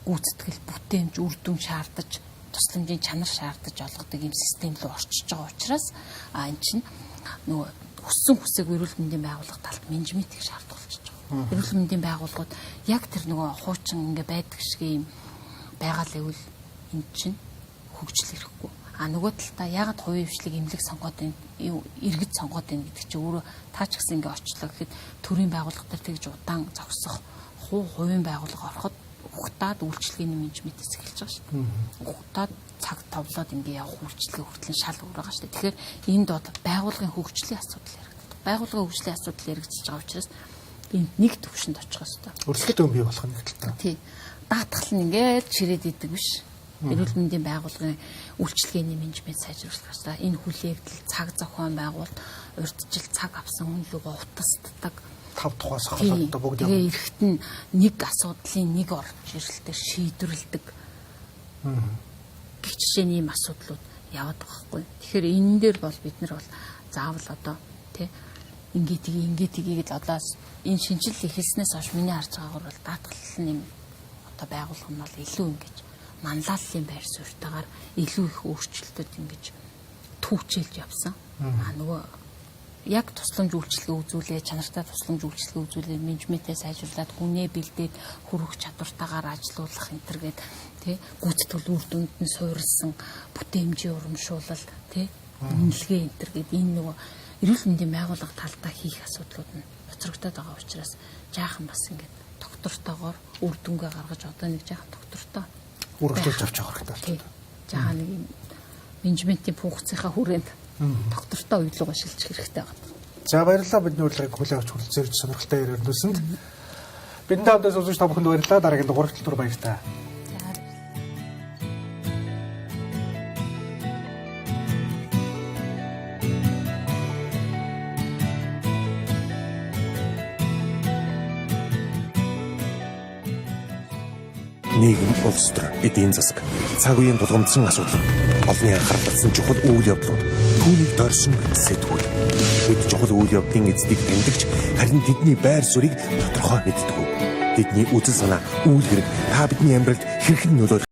гүйцэтгэл бүтээмж үр дүн шаардаж тусламжийн чанар шаардаж олгодог ийм систем рүү орчиж байгаа учраас энэ чинь нөгөө өссөн хүсэг эрүүл мэндийн байгууллага талд менежментийг шаардуулж байгаа. Эрүүл мэндийн байгууллагууд яг тэр нөгөө хуучин ингээ байдаг шиг ийм байгаа л гэвэл энэ чинь хөгжил ирэхгүй. Нөгөө талдаа ягаад хувийн хвшлийг эмнэлэг сонгоод байна, иргэд сонгоод байна гэдэг чинь өөрөө таач гэсэн ингээ очлоо гэхэд төрийн байгууллага дээр тэгж удаан зогсох хувийн байгууллага ороход ухтаад үйлчлэгээний менежментээс эхэлж байгаа шүү дээ. Ухтаад цаг товлоод ингээ явах үйлчлэгээ хүртэл шал өөр байгаа шүү дээ. Тэгэхээр энд бол байгууллагын хөгжлийн асуудал яригддаг. Байгууллагын хөгжлийн асуудал яригдчихж байгаа учраас энд нэг төвшөнд очих ёстой. Өрсөлдөөн бий болох нь хэлдэг. Тий. Даатгал нь ингээд чирээд идэг биш. Эрүүл мэндийн байгууллагын үйлчлэгээний менежмент сайжруулах хэрэгтэй. Энэ хүлээгдэл цаг зохион байгуулалт урьдчил цаг авсан хүн лөө утасддаг 5 тухаас хавсаад бүгд юм. Тэгээ эрэхт нь нэг асуудлын нэг орж ирэлтээр шийдвэрлэдэг. Гэх жишээний ийм асуудлууд яваад байгаа хгүй. Тэгэхээр энэ дээр бол бид нар бол заавал одоо тий ингээд гэдээ одоо энэ шинжил эхэлснээс хойш миний харж байгаагаар бол даатгал нэм одоо байгуулах нь бол илүү ингэж манлайллын байр суурьтайгаар илүү их өөрчлөлтөд ингэж түүчилж явсан. Нөгөө яг тусламж үйлчилгээ үзүүлээ, чанартай тусламж үйлчилгээ үзүүлээ, менежментээ сайжруулад хүнээ бэлдээд хүрэх чадвартайгаар ажилуулах энэ төр гээд тий гүйцэтгэл үр дүнд нь суурилсан бүтээмжийн урамшуулал тий үнэлгээ энэ төр гээд энэ нөгөө эрүүл мэндийн байгууллага талдаа хийх асуудлууд нь хоцрогдоод байгаа учраас жаахан бас ингээд доктортойгоор үр дүнгээ гаргаж одоо нэг жаахан доктортой үргэлжлүүлж авч байгаа хэрэгтэй. Жаахан нэг юм менежментийн функцийнхаа хүрээнд доктортой уйлууга шилжих хэрэгтэй байна. За баярлалаа бидний урилгыг хүлээн авч хүрэлцээрч сонирхолтой яриад нүсэнд. Бидний тавдаас үзэж та бүхэнд баярлалаа. Дараагийн дугаарт түр баярлалаа. Нийгэм, улс төр, эдийн засаг, цаг үеийн тулгамдсан асуудал, олонний анхаарал татсан чухал үйл явдлууд, түүнийг дорсон сэтгүүл. Бид чухал үйл явдлын эздийг тэмдэгч, харин тэдний байр суурийг тодорхой мэддэг. Тэдний үзэл санаа, үйл хэрэг та бидний амьдралд хэрхэн нөлөөлөх